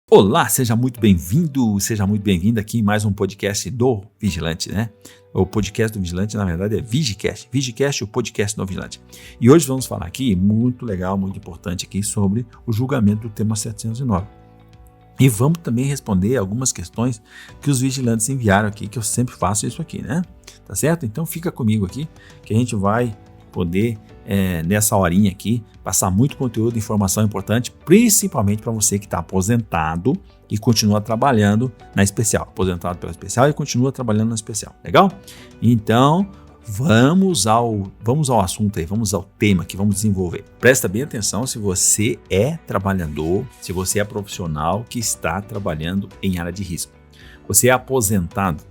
Olá, seja muito bem-vindo, seja muito bem-vinda aqui em mais um podcast do Vigilante, né? O podcast do Vigilante, na verdade, é Vigicast. Vigicast, o podcast do Vigilante. E hoje vamos falar aqui, muito legal, muito importante aqui, sobre o julgamento do tema 709. E vamos também responder algumas questões que os vigilantes enviaram aqui, que eu sempre faço isso aqui, né? Tá certo? Então fica comigo aqui, que a gente vai poder, nessa horinha aqui, passar muito conteúdo, informação importante, principalmente para você que está aposentado e continua trabalhando na especial. Aposentado pela especial e continua trabalhando na especial. Legal? Então, vamos ao assunto aí, vamos ao tema que vamos desenvolver. Presta bem atenção se você é trabalhador, se você é profissional que está trabalhando em área de risco. Você é aposentado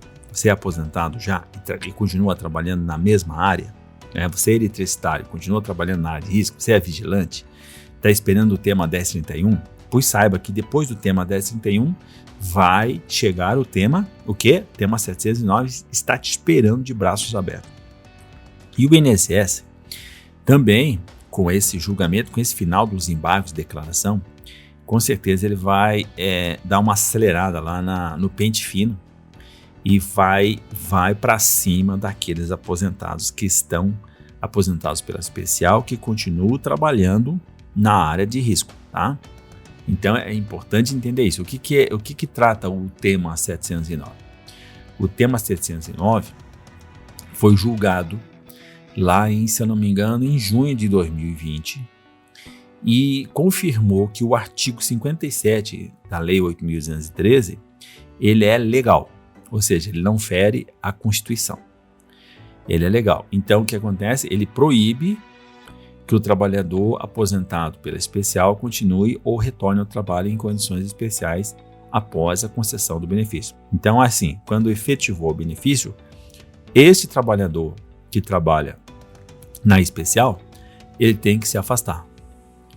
já e continua trabalhando na mesma área? Você é eletricitário, continua trabalhando na área de risco, você é vigilante, está esperando o tema 1031, pois saiba que depois do tema 1031 vai chegar o tema, o quê? Tema 709 está te esperando de braços abertos. E o INSS também, com esse julgamento, com esse final dos embargos de declaração, com certeza ele vai dar uma acelerada lá no pente fino e vai para cima daqueles aposentados que estão aposentados pela especial, que continuam trabalhando na área de risco, tá? Então é importante entender isso. O que trata o tema 709? O tema 709 foi julgado lá se eu não me engano, em junho de 2020 e confirmou que o artigo 57 da Lei 8.213 ele é legal. Ou seja, ele não fere a Constituição. Ele é legal. Então, o que acontece? Ele proíbe que o trabalhador aposentado pela especial continue ou retorne ao trabalho em condições especiais após a concessão do benefício. Então, assim, quando efetivou o benefício, esse trabalhador que trabalha na especial, ele tem que se afastar.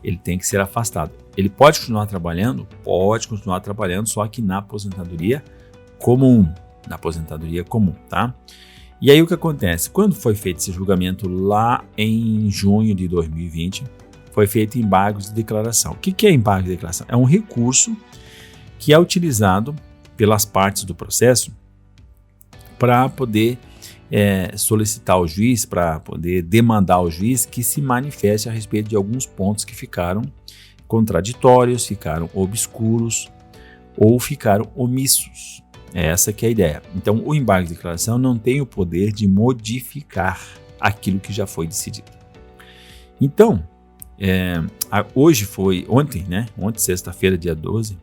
Ele tem que ser afastado. Ele pode continuar trabalhando? Pode continuar trabalhando, só que na aposentadoria comum, tá? E aí o que acontece? Quando foi feito esse julgamento lá em junho de 2020, foi feito embargos de declaração. O que é embargo de declaração? É um recurso que é utilizado pelas partes do processo para poder solicitar ao juiz, para poder demandar ao juiz que se manifeste a respeito de alguns pontos que ficaram contraditórios, ficaram obscuros ou ficaram omissos. Essa que é a ideia. Então, o embargo de declaração não tem o poder de modificar aquilo que já foi decidido. Então, ontem, sexta-feira, dia 12,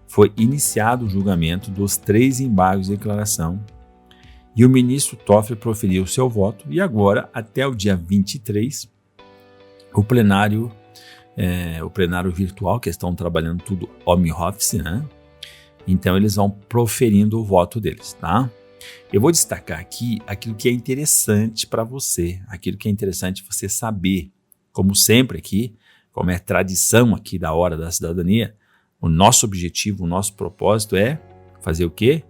foi iniciado o julgamento dos 3 embargos de declaração e o ministro Toffoli proferiu seu voto e agora, até o dia 23, o plenário virtual, que estão trabalhando tudo home office, né? Então, eles vão proferindo o voto deles, tá? Eu vou destacar aqui aquilo que é interessante para você, aquilo que é interessante você saber. Como sempre aqui, como é tradição aqui da Hora da Cidadania, o nosso objetivo, o nosso propósito é fazer o quê?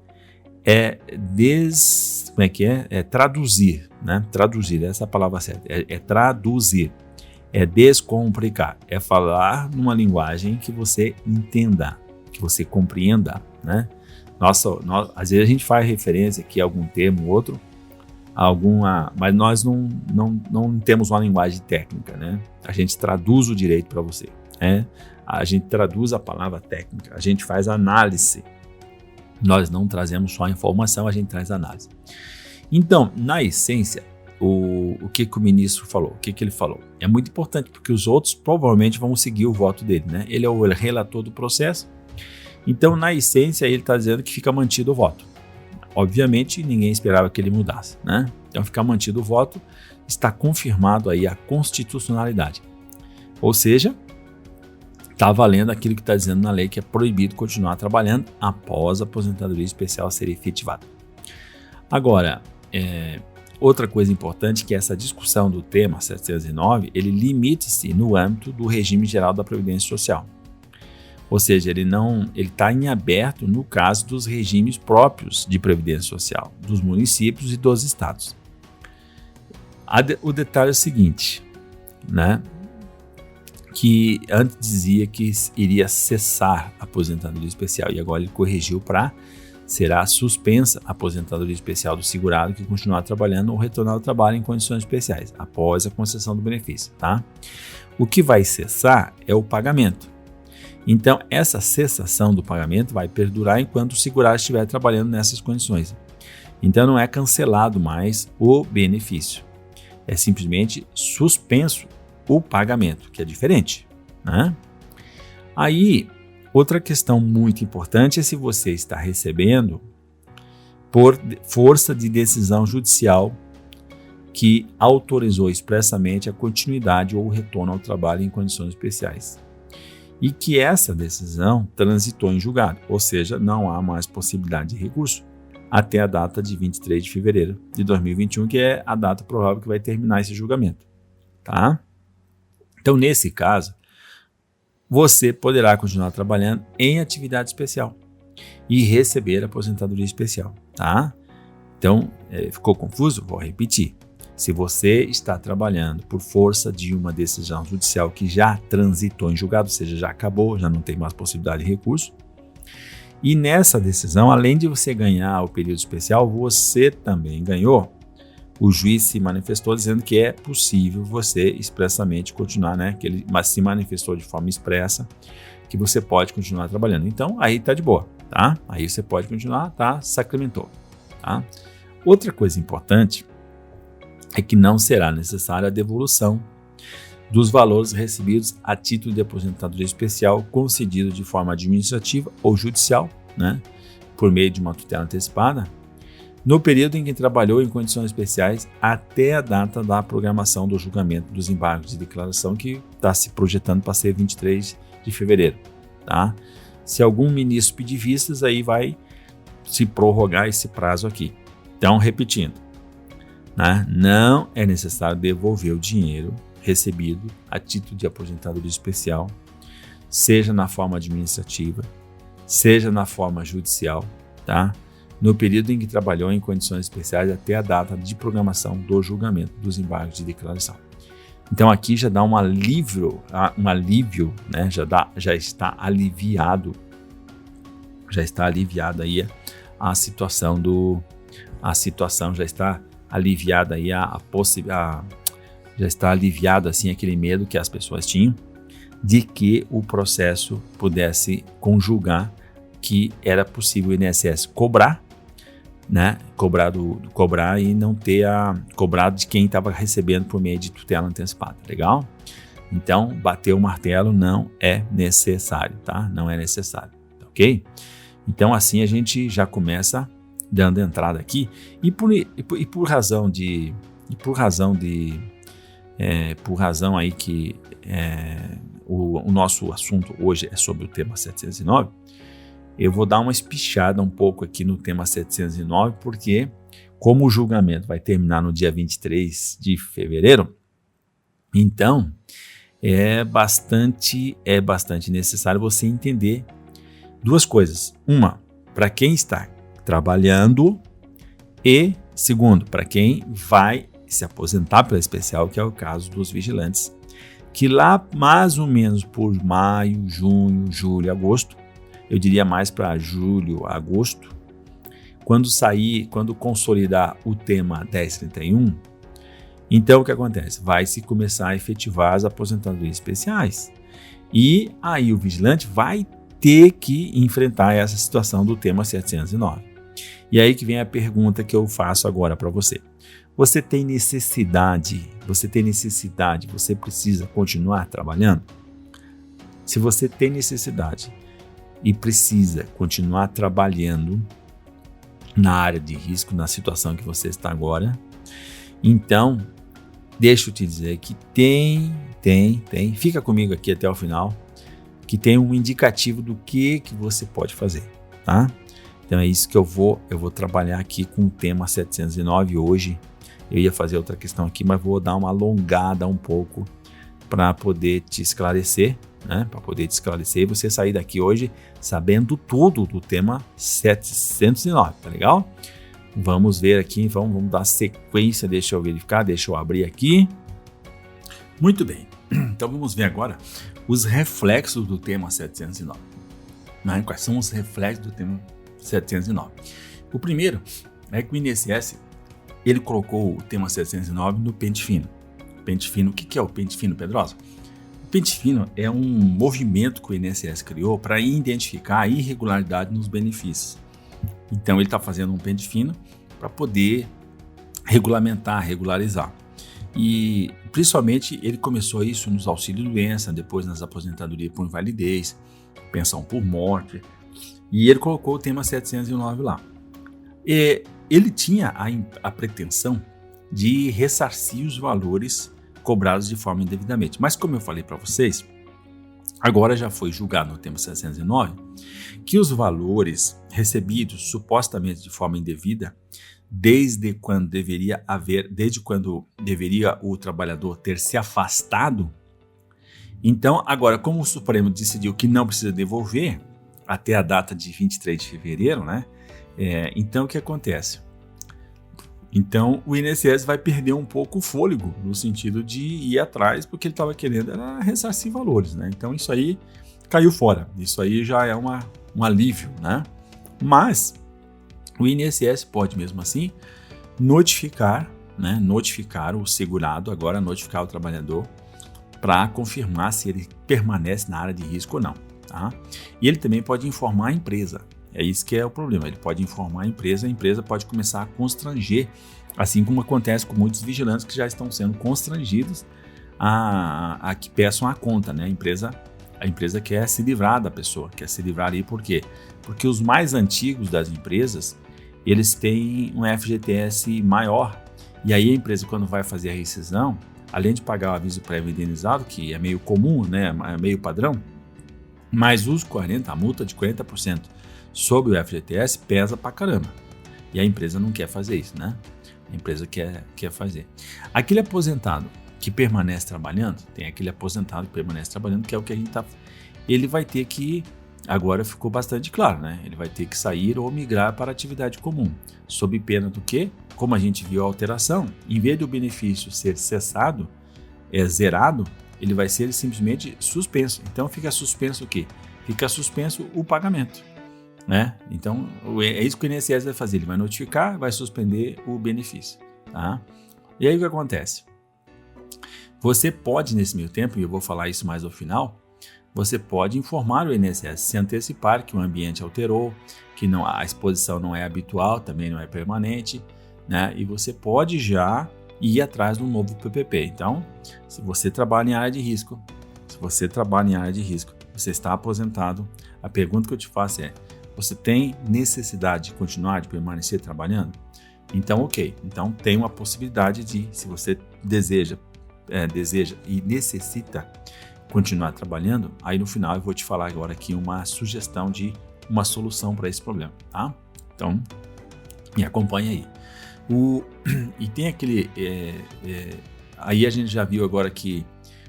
Traduzir, né? Traduzir, essa é a palavra certa. É traduzir, é descomplicar, é falar numa linguagem que você entenda, que você compreenda, né? Às vezes a gente faz referência aqui a algum termo, outro, mas nós não temos uma linguagem técnica, né? A gente traduz o direito para você, né? A gente traduz a palavra técnica, a gente faz análise. Nós não trazemos só a informação, a gente traz a análise. Então, na essência, o que o ministro falou? O que ele falou? É muito importante, porque os outros provavelmente vão seguir o voto dele, né? Ele é o relator do processo. Então, na essência, ele está dizendo que fica mantido o voto. Obviamente, ninguém esperava que ele mudasse, né? Então, fica mantido o voto, está confirmado aí a constitucionalidade. Ou seja, está valendo aquilo que está dizendo na lei, que é proibido continuar trabalhando após a aposentadoria especial ser efetivada. Agora, outra coisa importante, que essa discussão do tema 709, ele limita-se no âmbito do regime geral da Previdência Social. Ou seja, ele está em aberto no caso dos regimes próprios de Previdência Social, dos municípios e dos estados. O detalhe é o seguinte, né? que antes dizia que iria cessar a aposentadoria especial e agora ele corrigiu para será suspensa a aposentadoria especial do segurado que continuar trabalhando ou retornar ao trabalho em condições especiais, após a concessão do benefício, tá? O que vai cessar é o pagamento. Então, essa cessação do pagamento vai perdurar enquanto o segurado estiver trabalhando nessas condições. Então, não é cancelado mais o benefício. É simplesmente suspenso o pagamento, que é diferente, né? Aí, outra questão muito importante é se você está recebendo por força de decisão judicial que autorizou expressamente a continuidade ou o retorno ao trabalho em condições especiais. E que essa decisão transitou em julgado, ou seja, não há mais possibilidade de recurso até a data de 23 de fevereiro de 2021, que é a data provável que vai terminar esse julgamento, tá? Então, nesse caso, você poderá continuar trabalhando em atividade especial e receber a aposentadoria especial, tá? Então, ficou confuso? Vou repetir. Se você está trabalhando por força de uma decisão judicial que já transitou em julgado, ou seja, já acabou, já não tem mais possibilidade de recurso, e nessa decisão, além de você ganhar o período especial, você também ganhou. O juiz se manifestou dizendo que é possível você expressamente continuar, né? Que ele se manifestou de forma expressa que você pode continuar trabalhando. Então, aí tá de boa, tá? Aí você pode continuar, tá? Sacramentou, tá? Outra coisa importante é que não será necessária a devolução dos valores recebidos a título de aposentadoria especial concedido de forma administrativa ou judicial, né? Por meio de uma tutela antecipada, no período em que trabalhou em condições especiais até a data da programação do julgamento dos embargos de declaração, que está se projetando para ser 23 de fevereiro. Tá? Se algum ministro pedir vistas, aí vai se prorrogar esse prazo aqui. Então, repetindo, né? Não é necessário devolver o dinheiro recebido a título de aposentadoria especial, seja na forma administrativa, seja na forma judicial, tá? No período em que trabalhou em condições especiais até a data de programação do julgamento dos embargos de declaração. Então aqui já dá um alívio, né? Já está aliviada aí a situação já está aliviada aí já está aliviado assim aquele medo que as pessoas tinham de que o processo pudesse conjugar que era possível o INSS cobrar, né? Cobrar e não ter cobrado de quem estava recebendo por meio de tutela antecipada, legal? Então, bater o martelo não é necessário, tá? Não é necessário, ok? Então, assim a gente já começa dando entrada aqui e por razão aí que o nosso assunto hoje é sobre o tema 709, eu vou dar uma espichada um pouco aqui no tema 709, porque como o julgamento vai terminar no dia 23 de fevereiro, então é bastante necessário você entender duas coisas. Uma, para quem está trabalhando e, segundo, para quem vai se aposentar pela especial, que é o caso dos vigilantes, que lá mais ou menos por maio, junho, julho, agosto, eu diria mais para julho, agosto, quando consolidar o tema 1031, então o que acontece? Vai se começar a efetivar as aposentadorias especiais. E aí o vigilante vai ter que enfrentar essa situação do tema 709. E aí que vem a pergunta que eu faço agora para você. Você tem necessidade, você precisa continuar trabalhando? Se você tem necessidade e precisa continuar trabalhando na área de risco, na situação que você está agora, então, deixa eu te dizer que fica comigo aqui até o final, que tem um indicativo do que você pode fazer, tá? Então é isso que eu vou trabalhar aqui com o tema 709 hoje. Eu ia fazer outra questão aqui, mas vou dar uma alongada um pouco para poder te esclarecer, né? Para poder te esclarecer e você sair daqui hoje sabendo tudo do tema 709, tá legal? Vamos ver aqui, vamos dar sequência, deixa eu verificar, deixa eu abrir aqui. Muito bem, Então vamos ver agora os reflexos do tema 709. Né? Quais são os reflexos do tema 709? O primeiro é que o INSS ele colocou o tema 709 no pente fino. Pente fino, o que é o pente fino, Pedrosa? O pente fino é um movimento que o INSS criou para identificar a irregularidade nos benefícios. Então ele está fazendo um pente fino para poder regulamentar, regularizar. E principalmente ele começou isso nos auxílios-doença, depois nas aposentadorias por invalidez, pensão por morte, e ele colocou o tema 709 lá. E ele tinha a pretensão de ressarcir os valores cobrados de forma indevidamente. Mas como eu falei para vocês, agora já foi julgado no tema 709 que os valores recebidos supostamente de forma indevida, desde quando deveria o trabalhador ter se afastado. Então, agora, como o Supremo decidiu que não precisa devolver até a data de 23 de fevereiro, né? Então, o que acontece? Então, o INSS vai perder um pouco o fôlego, no sentido de ir atrás, porque ele estava querendo era ressarcir valores, né? Então, isso aí caiu fora. Isso aí já é um alívio, né? Mas o INSS pode, mesmo assim, notificar o segurado, agora notificar o trabalhador para confirmar se ele permanece na área de risco ou não. Tá? E ele também pode informar a empresa. É isso que é o problema. Ele pode informar a empresa pode começar a constranger, assim como acontece com muitos vigilantes que já estão sendo constrangidos a que peçam a conta, né? A empresa quer se livrar da pessoa, quer se livrar ali por quê? Porque os mais antigos das empresas, eles têm um FGTS maior, e aí a empresa, quando vai fazer a rescisão, além de pagar o aviso prévio indenizado, que é meio comum, né, é meio padrão, mas a multa de 40% sobre o FGTS pesa pra caramba, e a empresa não quer fazer isso, né? A empresa quer fazer. Aquele aposentado que permanece trabalhando, tem aquele aposentado que permanece trabalhando, que é o que a gente tá... Ele vai ter que, agora ficou bastante claro, né? Ele vai ter que sair ou migrar para a atividade comum, sob pena do quê? Como a gente viu a alteração, em vez do benefício ser cessado, zerado, ele vai ser simplesmente suspenso. Então fica suspenso o quê? Fica suspenso o pagamento, né? Então é isso que o INSS vai fazer, ele vai notificar, vai suspender o benefício, tá? E aí o que acontece? Você pode, nesse meio tempo, e eu vou falar isso mais ao final, você pode informar o INSS, se antecipar que o ambiente alterou, que a exposição não é habitual, também não é permanente, né? E você pode já ir atrás de um novo PPP. Então, se você trabalha em área de risco, você está aposentado, a pergunta que eu te faço é, você tem necessidade de continuar, de permanecer trabalhando? Então, ok. Então, tem uma possibilidade de, se você deseja e necessita continuar trabalhando, aí no final eu vou te falar agora aqui uma sugestão de uma solução para esse problema, tá? Então, me acompanha aí. E tem aquele... aí a gente já viu agora que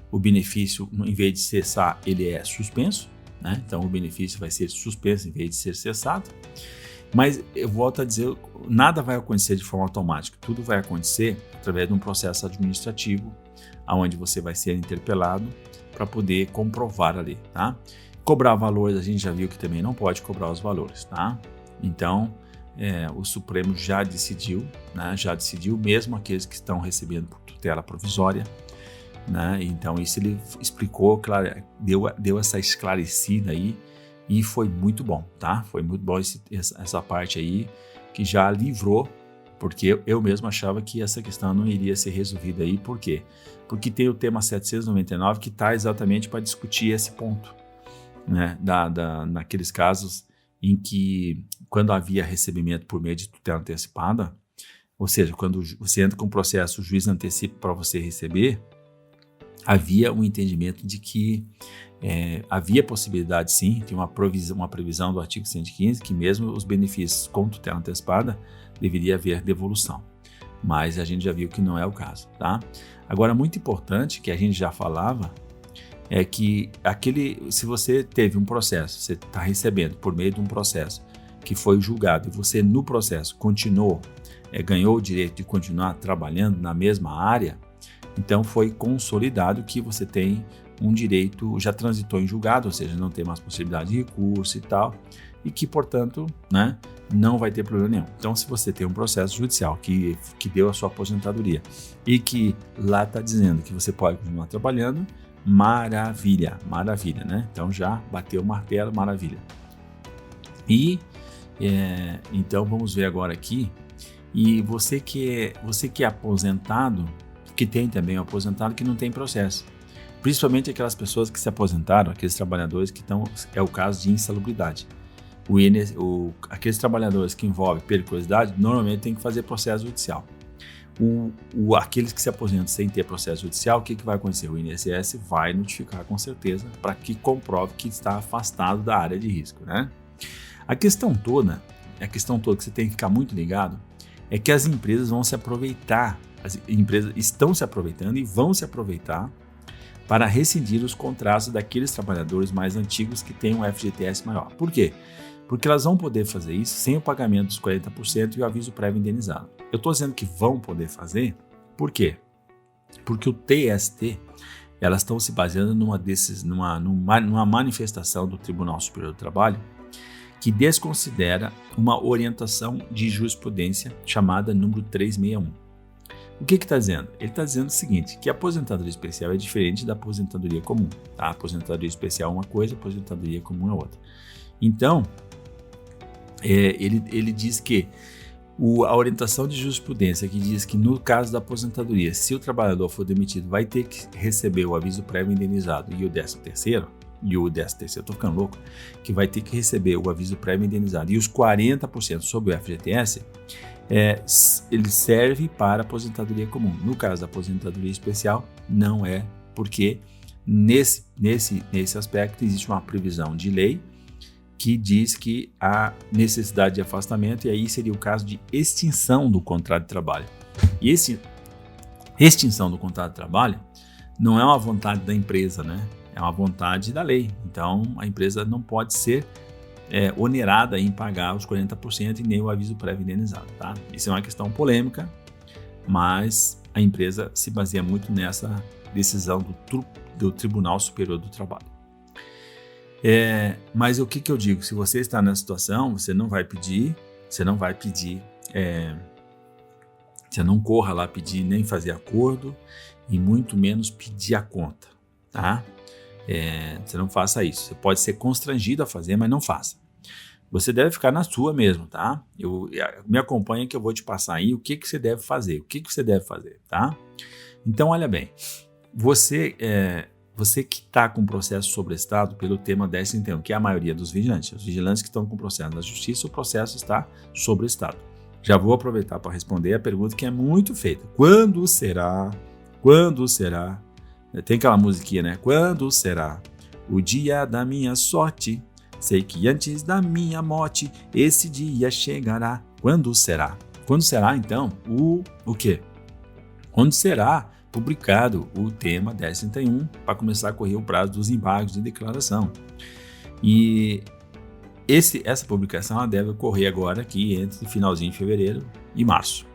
o benefício, em vez de cessar, ele é suspenso, né? Então, o benefício vai ser suspenso em vez de ser cessado. Mas eu volto a dizer, nada vai acontecer de forma automática. Tudo vai acontecer através de um processo administrativo, onde você vai ser interpelado para poder comprovar ali, tá? Cobrar valores, a gente já viu que também não pode cobrar os valores, tá? Então, o Supremo já decidiu, né? Já decidiu, mesmo aqueles que estão recebendo por tutela provisória, né? Então, isso ele explicou, claro, deu essa esclarecida aí, e foi muito bom, tá? Foi muito bom essa parte aí, que já livrou, porque eu mesmo achava que essa questão não iria ser resolvida aí. Por quê? Porque tem o tema 799 que está exatamente para discutir esse ponto, né? Naqueles casos em que, quando havia recebimento por meio de tutela antecipada, ou seja, quando você entra com o processo, o juiz antecipa para você receber, havia um entendimento de que havia possibilidade, sim, tinha uma previsão do artigo 115, que mesmo os benefícios com tutela antecipada, deveria haver devolução. Mas a gente já viu que não é o caso, tá? Agora, muito importante, que a gente já falava, é que se você teve um processo, você está recebendo por meio de um processo que foi julgado, e você no processo continuou, ganhou o direito de continuar trabalhando na mesma área, Então foi consolidado que você tem um direito, já transitou em julgado, ou seja, não tem mais possibilidade de recurso e tal, e que, portanto, né, não vai ter problema nenhum. Então, se você tem um processo judicial que deu a sua aposentadoria e que lá está dizendo que você pode continuar trabalhando, maravilha, maravilha, né? Então já bateu o martelo, maravilha. E então vamos ver agora aqui. E você que é aposentado, que tem também um aposentado que não tem processo. Principalmente aquelas pessoas que se aposentaram, aqueles trabalhadores que estão, é o caso de insalubridade. Aqueles trabalhadores que envolvem periculosidade, normalmente tem que fazer processo judicial. Aqueles que se aposentam sem ter processo judicial, o que vai acontecer? O INSS vai notificar com certeza para que comprove que está afastado da área de risco, né? A questão toda que você tem que ficar muito ligado, é que as empresas vão se aproveitar, as empresas estão se aproveitando e vão se aproveitar para rescindir os contratos daqueles trabalhadores mais antigos que têm um FGTS maior. Por quê? Porque elas vão poder fazer isso sem o pagamento dos 40% e o aviso prévio indenizado. Eu estou dizendo que vão poder fazer, por quê? Porque o TST, elas estão se baseando numa manifestação do Tribunal Superior do Trabalho que desconsidera uma orientação de jurisprudência chamada número 361. O que está dizendo? Ele está dizendo o seguinte, que a aposentadoria especial é diferente da aposentadoria comum. Tá? A aposentadoria especial é uma coisa, a aposentadoria comum é outra. Então, ele diz que a orientação de jurisprudência que diz que no caso da aposentadoria, se o trabalhador for demitido, vai ter que receber o aviso prévio indenizado e o 13º, estou ficando louco, que vai ter que receber o aviso prévio indenizado e os 40% sobre o FGTS, ele serve para aposentadoria comum. No caso da aposentadoria especial, não é, porque nesse aspecto existe uma previsão de lei que diz que há necessidade de afastamento, e aí seria o caso de extinção do contrato de trabalho. E extinção do contrato de trabalho não é uma vontade da empresa, né? É uma vontade da lei. Então, a empresa não pode ser onerada em pagar os 40% e nem o aviso prévio indenizado, tá? Isso é uma questão polêmica, mas a empresa se baseia muito nessa decisão do Tribunal Superior do Trabalho. Mas o que eu digo? Se você está nessa situação, você não corra lá pedir nem fazer acordo e muito menos pedir a conta, tá? Você não faça isso. Você pode ser constrangido a fazer, mas não faça. Você deve ficar na sua mesmo, tá? Me acompanha que eu vou te passar aí o que você deve fazer, tá? Então, olha bem, você que está com processo sobrestado pelo tema 1031, que é a maioria dos vigilantes, os vigilantes que estão com processo na justiça, o processo está sobrestado. Já vou aproveitar para responder a pergunta que é muito feita. Quando será? Quando será? Tem aquela musiquinha, né? Quando será o dia da minha sorte? Sei que antes da minha morte esse dia chegará. Quando será? Quando será, então, o quê? Quando será publicado o tema 1031 para começar a correr o prazo dos embargos de declaração. E essa publicação ela deve ocorrer agora aqui entre finalzinho de fevereiro e março.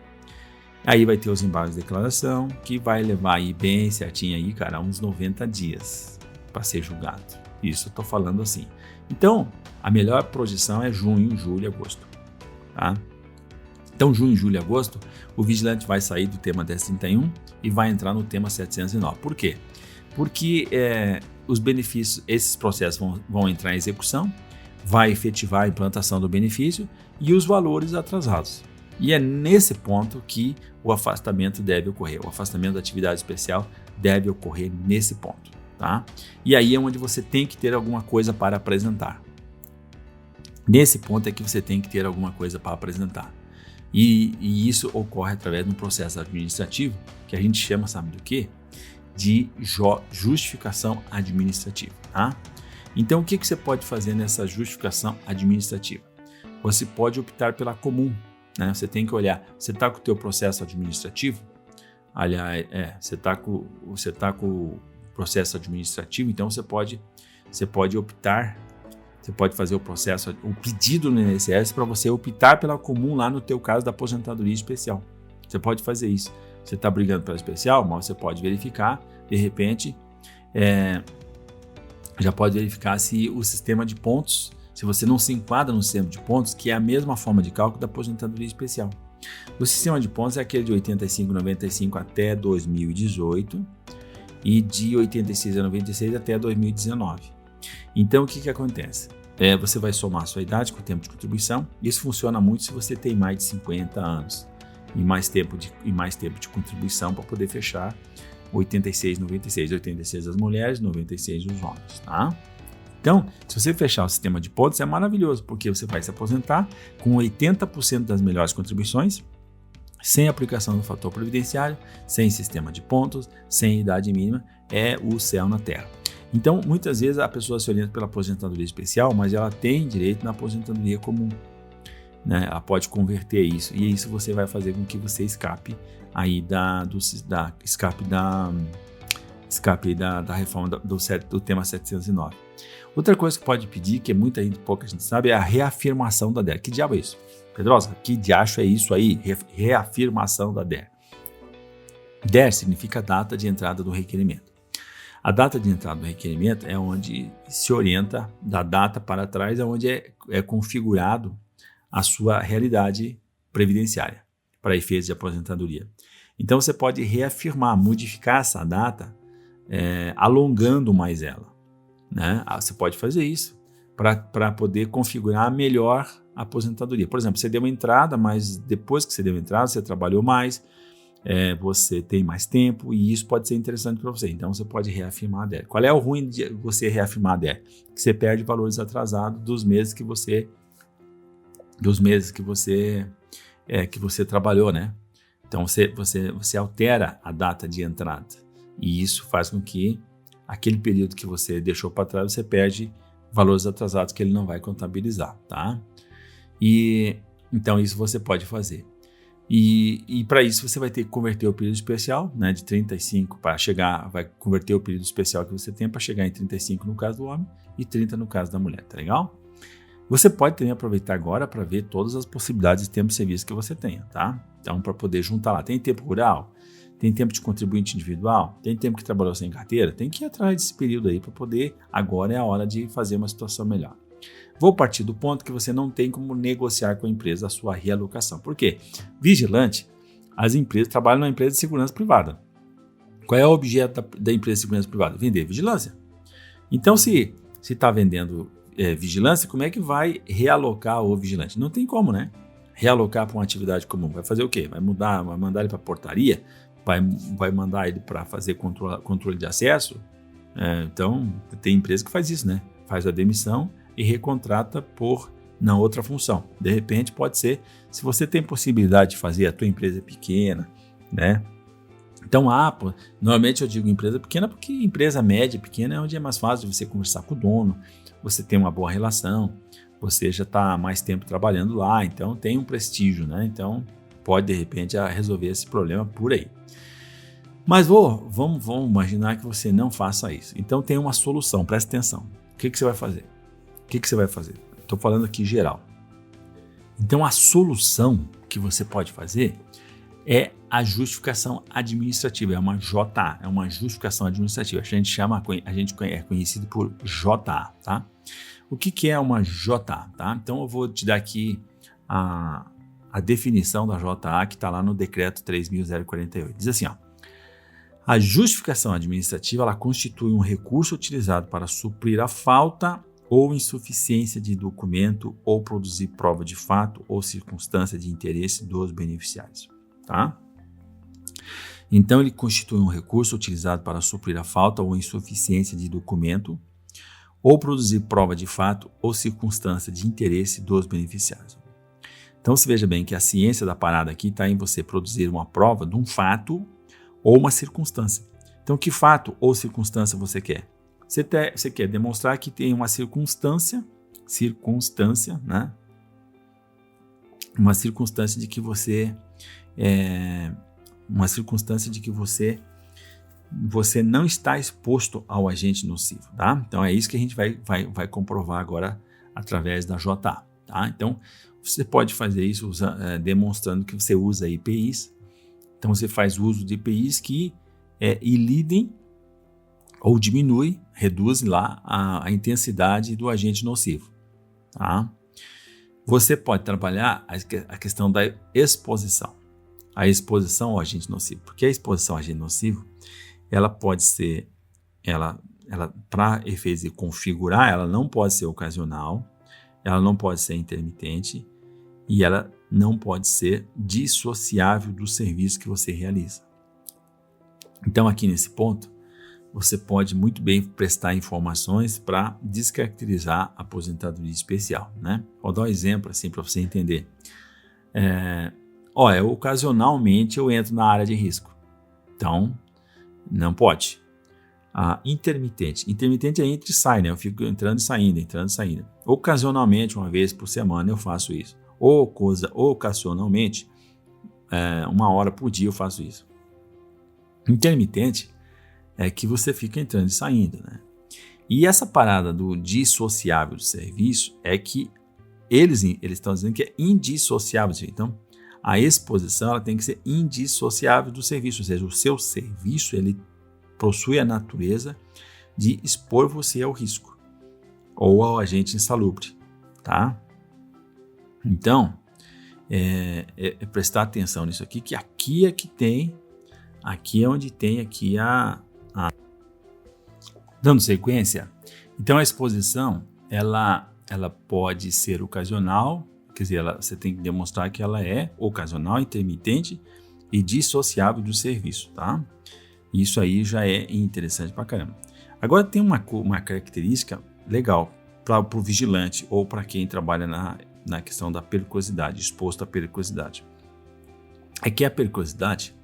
Aí vai ter os embargos de declaração, que vai levar aí bem certinho aí, cara, uns 90 dias para ser julgado. Isso eu tô falando assim. Então, a melhor projeção é junho, julho e agosto, tá? Então, junho, julho e agosto, o vigilante vai sair do tema 1031 e vai entrar no tema 709. Por quê? Porque os benefícios, esses processos vão entrar em execução, vai efetivar a implantação do benefício e os valores atrasados. E é nesse ponto que o afastamento deve ocorrer. O afastamento da atividade especial deve ocorrer nesse ponto, tá? E aí é onde você tem que ter alguma coisa para apresentar. Nesse ponto é que você tem que ter alguma coisa para apresentar. E isso ocorre através de um processo administrativo que a gente chama, sabe do quê? De justificação administrativa, tá? Então, o que você pode fazer nessa justificação administrativa? Você pode optar pela comum, né? Você tem que olhar, você está com o teu processo administrativo, aliás, você está com o processo administrativo, então você pode optar. Você pode fazer o pedido no INSS para você optar pela comum lá no teu caso da aposentadoria especial. Você pode fazer isso. você está brigando pela especial, mas você pode verificar, de repente, já pode verificar se o sistema de pontos, se você não se enquadra no sistema de pontos, que é a mesma forma de cálculo da aposentadoria especial. O sistema de pontos é aquele de 85,95 até 2018 e de 86 a 96 até 2019. Então, o que acontece? Você vai somar a sua idade com o tempo de contribuição. Isso funciona muito se você tem mais de 50 anos e mais tempo de contribuição para poder fechar 86, 96. 86 das mulheres, 96 dos homens, tá? Então, se você fechar o sistema de pontos, é maravilhoso, porque você vai se aposentar com 80% das melhores contribuições, sem aplicação do fator previdenciário, sem sistema de pontos, sem idade mínima, é o céu na terra. Então, muitas vezes a pessoa se orienta pela aposentadoria especial, mas ela tem direito na aposentadoria comum, né? Ela pode converter isso, e isso você vai fazer com que você escape aí da reforma do tema 709. Outra coisa que pode pedir, que pouca gente sabe, é a reafirmação da DER. Que diabo é isso? Pedrosa, que diacho é isso aí? Reafirmação da DER. DER significa data de entrada do requerimento. A data de entrada do requerimento é onde se orienta da data para trás, é onde é configurado a sua realidade previdenciária para efeitos de aposentadoria. Então você pode reafirmar, modificar essa data, alongando mais ela, né? Você pode fazer isso para poder configurar melhor a aposentadoria. Por exemplo, você deu uma entrada, mas depois que você deu a entrada, você trabalhou mais, você tem mais tempo e isso pode ser interessante para você. Então você pode reafirmar a DER. Qual é o ruim de você reafirmar a DER? Que você perde valores atrasados dos meses que você trabalhou, né? Então você altera a data de entrada e isso faz com que aquele período que você deixou para trás você perde valores atrasados que ele não vai contabilizar, tá? E então isso você pode fazer. E para isso você vai ter que converter o período especial, né, de 35 para chegar, vai converter o período especial que você tem para chegar em 35 no caso do homem e 30 no caso da mulher, tá legal? Você pode também aproveitar agora para ver todas as possibilidades de tempo de serviço que você tenha, tá? Então, para poder juntar lá, tem tempo rural, tem tempo de contribuinte individual, tem tempo que trabalhou sem carteira, tem que ir atrás desse período aí para poder, agora é a hora de fazer uma situação melhor. Vou partir do ponto que você não tem como negociar com a empresa a sua realocação. Por quê? Vigilante, as empresas trabalham na empresa de segurança privada. Qual é o objeto da empresa de segurança privada? Vender vigilância. Então, se está vendendo vigilância, como é que vai realocar o vigilante? Não tem como, né? Realocar para uma atividade comum. Vai fazer o quê? Vai mandar ele para a portaria? Vai mandar ele para fazer controle de acesso? Então, tem empresa que faz isso, né? Faz a demissão e recontrata na outra função. De repente, pode ser, se você tem possibilidade de fazer, a tua empresa é pequena, né? Então, normalmente eu digo empresa pequena porque empresa média, pequena é onde é mais fácil de você conversar com o dono, você tem uma boa relação, você já está há mais tempo trabalhando lá, então tem um prestígio, né? Então, pode, de repente, resolver esse problema por aí. Mas vamos imaginar que você não faça isso. Então, tem uma solução, presta atenção. O que você vai fazer? Estou falando aqui geral. Então, a solução que você pode fazer é a justificação administrativa, é uma JA, é uma justificação administrativa. A gente é conhecido por JA, tá? O que é uma JA, tá? Então, eu vou te dar aqui a definição da JA que está lá no decreto 3.048. Diz assim, ó, a justificação administrativa ela constitui um recurso utilizado para suprir a falta ou insuficiência de documento ou produzir prova de fato ou circunstância de interesse dos beneficiários, tá? Então, ele constitui um recurso utilizado para suprir a falta ou insuficiência de documento ou produzir prova de fato ou circunstância de interesse dos beneficiários. Então, se veja bem que a ciência da parada aqui está em você produzir uma prova de um fato ou uma circunstância. Então, que fato ou circunstância você quer? Você quer demonstrar que tem uma circunstância, né? Uma circunstância de que você não está exposto ao agente nocivo, tá? Então é isso que a gente vai comprovar agora através da JA, tá? Então você pode fazer isso demonstrando que você usa IPIs Então você faz uso de EPIs que ilidem ou reduzem lá a intensidade do agente nocivo. Tá? Você pode trabalhar a questão da exposição. A exposição ao agente nocivo. Porque a exposição ao agente nocivo, ela pode ser, para efeitos de configurar, ela não pode ser ocasional, ela não pode ser intermitente e ela não pode ser dissociável do serviço que você realiza. Então, aqui nesse ponto, você pode muito bem prestar informações para descaracterizar a aposentadoria especial, né? Vou dar um exemplo assim para você entender. Ocasionalmente eu entro na área de risco. Então, não pode. Intermitente é entra e sai, né? Eu fico entrando e saindo. Ocasionalmente, uma vez por semana eu faço isso. Ocasionalmente, 1 hora por dia eu faço isso. Intermitente é que você fica entrando e saindo, né? E essa parada do dissociável do serviço é que eles estão dizendo que é indissociável. Então, a exposição ela tem que ser indissociável do serviço, ou seja, o seu serviço ele possui a natureza de expor você ao risco ou ao agente insalubre, tá? Então, prestar atenção nisso aqui, que aqui é onde tem dando sequência. Então, a exposição, ela pode ser ocasional, quer dizer, você tem que demonstrar que ela é ocasional, intermitente e dissociável do serviço, tá? Isso aí já é interessante pra caramba. Agora tem uma característica legal para o vigilante ou para quem trabalha na questão da periculosidade, exposto à periculosidade. É que a periculosidade,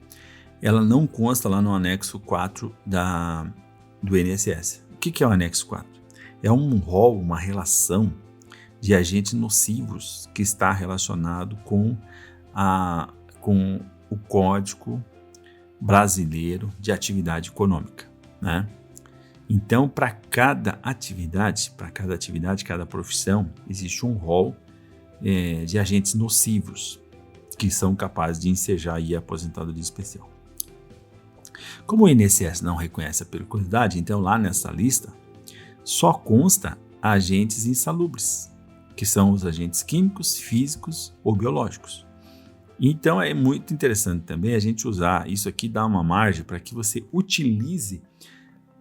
ela não consta lá no anexo 4 do INSS. O que é o anexo 4? É um rol, uma relação de agentes nocivos que está relacionado com o Código Brasileiro de Atividade Econômica, né? Então, para cada atividade, cada profissão, existe um rol de agentes nocivos que são capazes de ensejar aí a aposentadoria especial. Como o INSS não reconhece a periculosidade, então lá nessa lista só consta agentes insalubres, que são os agentes químicos, físicos ou biológicos. Então é muito interessante também a gente usar isso aqui, dar uma margem para que você utilize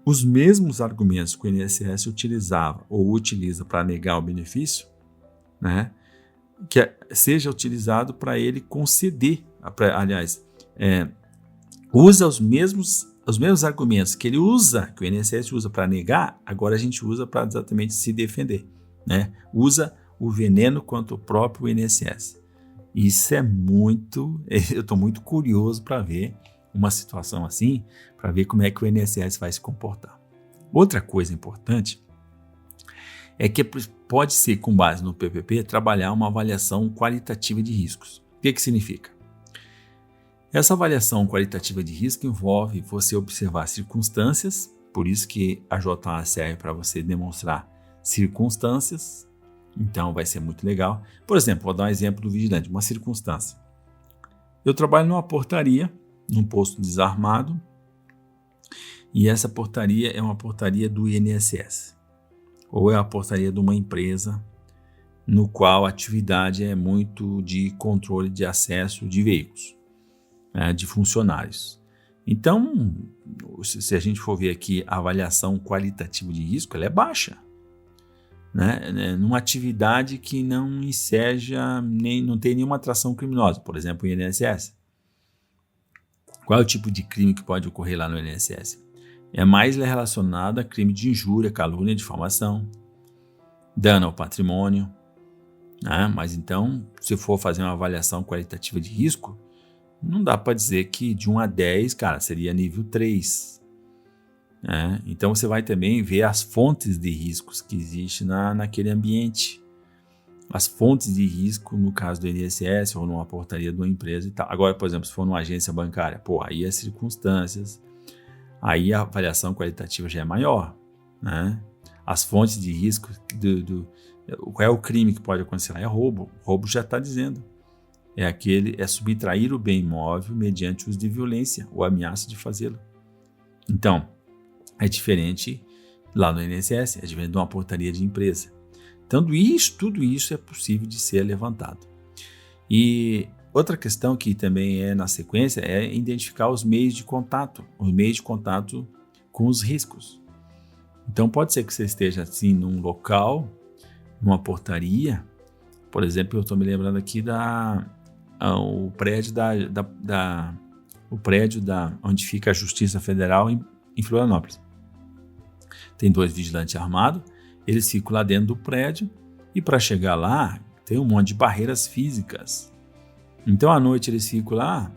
os mesmos argumentos que o INSS utilizava ou utiliza para negar o benefício, né? Que seja utilizado para ele conceder, usa os mesmos argumentos que o INSS usa para negar, agora a gente usa para exatamente se defender, né? Usa o veneno contra o próprio INSS. Isso eu estou muito curioso para ver uma situação assim, para ver como é que o INSS vai se comportar. Outra coisa importante é que pode ser, com base no PPP, trabalhar uma avaliação qualitativa de riscos. O que significa? Essa avaliação qualitativa de risco envolve você observar circunstâncias, por isso que a JA serve para você demonstrar circunstâncias, então vai ser muito legal. Por exemplo, vou dar um exemplo do vigilante, uma circunstância. Eu trabalho numa portaria, num posto desarmado, e essa portaria é uma portaria do INSS, ou é a portaria de uma empresa no qual a atividade é muito de controle de acesso de veículos, de funcionários. Então, se a gente for ver aqui a avaliação qualitativa de risco, ela é baixa, né? Numa atividade que não enseja, não tem nenhuma atração criminosa, por exemplo, o INSS. Qual é o tipo de crime que pode ocorrer lá no INSS? É mais relacionado a crime de injúria, calúnia, difamação, dano ao patrimônio, né? Mas então, se for fazer uma avaliação qualitativa de risco, não dá para dizer que de 1 a 10, cara, seria nível 3. Né? Então você vai também ver as fontes de riscos que existem naquele ambiente. As fontes de risco, no caso do INSS ou numa portaria de uma empresa e tal. Agora, por exemplo, se for numa agência bancária, aí as circunstâncias, aí a avaliação qualitativa já é maior, né? As fontes de risco, qual é o crime que pode acontecer lá? É roubo. Roubo já está dizendo. é subtrair o bem imóvel mediante uso de violência ou ameaça de fazê-lo. Então, é diferente lá no INSS, é diferente de uma portaria de empresa. Então, tudo isso é possível de ser levantado. E outra questão que também é na sequência é identificar os meios de contato com os riscos. Então, pode ser que você esteja assim num local, numa portaria, por exemplo, eu estou me lembrando aqui o prédio onde fica a Justiça Federal em Florianópolis. Tem 2 vigilantes armados, eles ficam lá dentro do prédio e para chegar lá tem um monte de barreiras físicas. Então à noite eles ficam lá,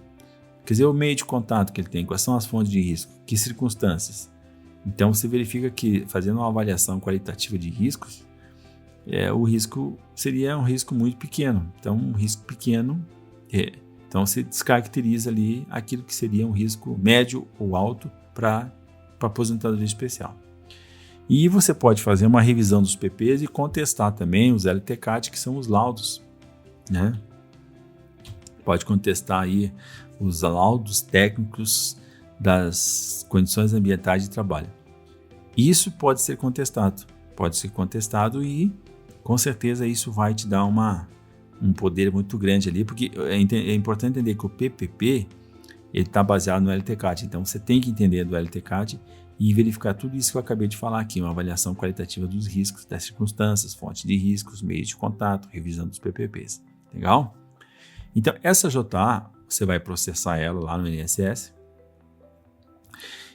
quer dizer, o meio de contato que ele tem, quais são as fontes de risco, que circunstâncias. Então você verifica que fazendo uma avaliação qualitativa de riscos, o risco seria um risco muito pequeno. Então um risco pequeno, então você descaracteriza ali aquilo que seria um risco médio ou alto para aposentadoria especial. E você pode fazer uma revisão dos PPs e contestar também os LTCAT, que são os laudos, né? Pode contestar aí os laudos técnicos das condições ambientais de trabalho. Isso pode ser contestado e com certeza isso vai te dar um poder muito grande ali, porque é importante entender que o PPP ele está baseado no LTCAT, então você tem que entender do LTCAT e verificar tudo isso que eu acabei de falar aqui, uma avaliação qualitativa dos riscos, das circunstâncias, fontes de riscos, meios de contato, revisão dos PPPs. Legal? Então, essa JA, você vai processar ela lá no INSS.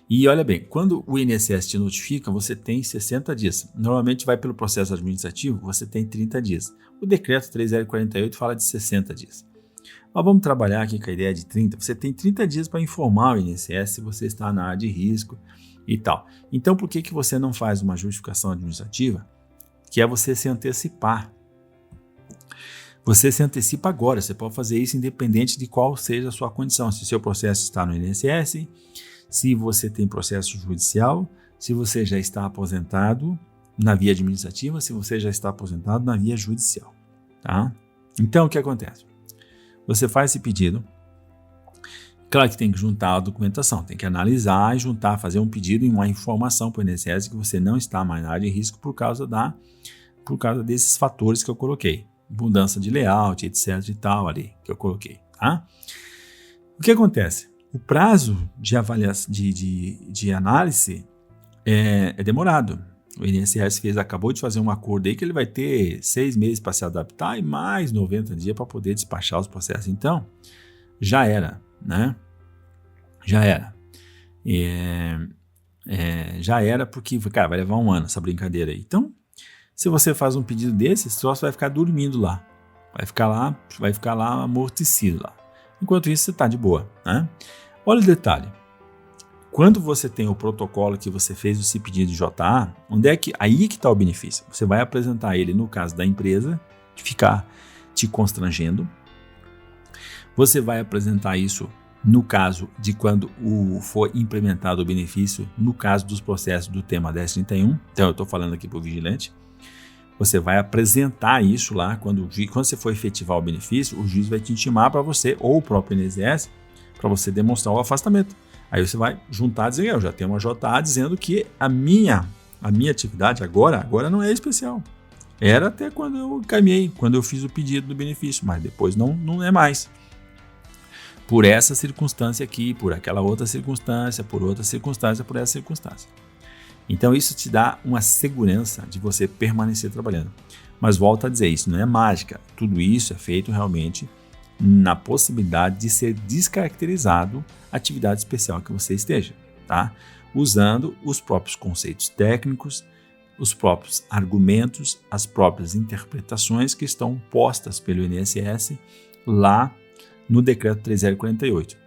E olha bem, quando o INSS te notifica, você tem 60 dias. Normalmente vai pelo processo administrativo, você tem 30 dias. O decreto 3048 fala de 60 dias. Mas vamos trabalhar aqui com a ideia de 30. Você tem 30 dias para informar o INSS se você está na área de risco e tal. Então, por que você não faz uma justificação administrativa? Que é você se antecipar. Você se antecipa agora, você pode fazer isso independente de qual seja a sua condição. Se o seu processo está no INSS, se você tem processo judicial, se você já está aposentado na via administrativa, se você já está aposentado na via judicial. Tá? Então, o que acontece? Você faz esse pedido. Claro que tem que juntar a documentação, tem que analisar e juntar, fazer um pedido e uma informação para o INSS que você não está mais na área de risco por causa desses fatores que eu coloquei. Mudança de layout, etc e tal ali que eu coloquei. Tá? O que acontece? O prazo de avaliação, de análise é demorado. O INSS acabou de fazer um acordo aí que ele vai ter 6 meses para se adaptar e mais 90 dias para poder despachar os processos. Então, já era, né? Já era. Já era porque, cara, vai levar um ano essa brincadeira aí. Então, se você faz um pedido desse, esse troço vai ficar dormindo lá. Vai ficar lá amortecido lá. Enquanto isso, você está de boa, né? Olha o detalhe. Quando você tem o protocolo que você fez esse pedido de JA, aí que está o benefício? Você vai apresentar ele no caso da empresa, que ficar te constrangendo. Você vai apresentar isso no caso de quando for implementado o benefício, no caso dos processos do tema 1031. Então, eu estou falando aqui para o vigilante. Você vai apresentar isso lá, quando você for efetivar o benefício, o juiz vai te intimar para você, ou o próprio INSS, para você demonstrar o afastamento. Aí você vai juntar e dizer, eu já tenho uma JA dizendo que a minha atividade agora não é especial. Era até quando eu encaminhei, quando eu fiz o pedido do benefício, mas depois não é mais. Por essa circunstância aqui, por aquela outra circunstância, por outra circunstância, por essa circunstância. Então isso te dá uma segurança de você permanecer trabalhando. Mas volto a dizer, isso não é mágica. Tudo isso é feito realmente na possibilidade de ser descaracterizado a atividade especial que você esteja, tá? Usando os próprios conceitos técnicos, os próprios argumentos, as próprias interpretações que estão postas pelo INSS lá no decreto 3048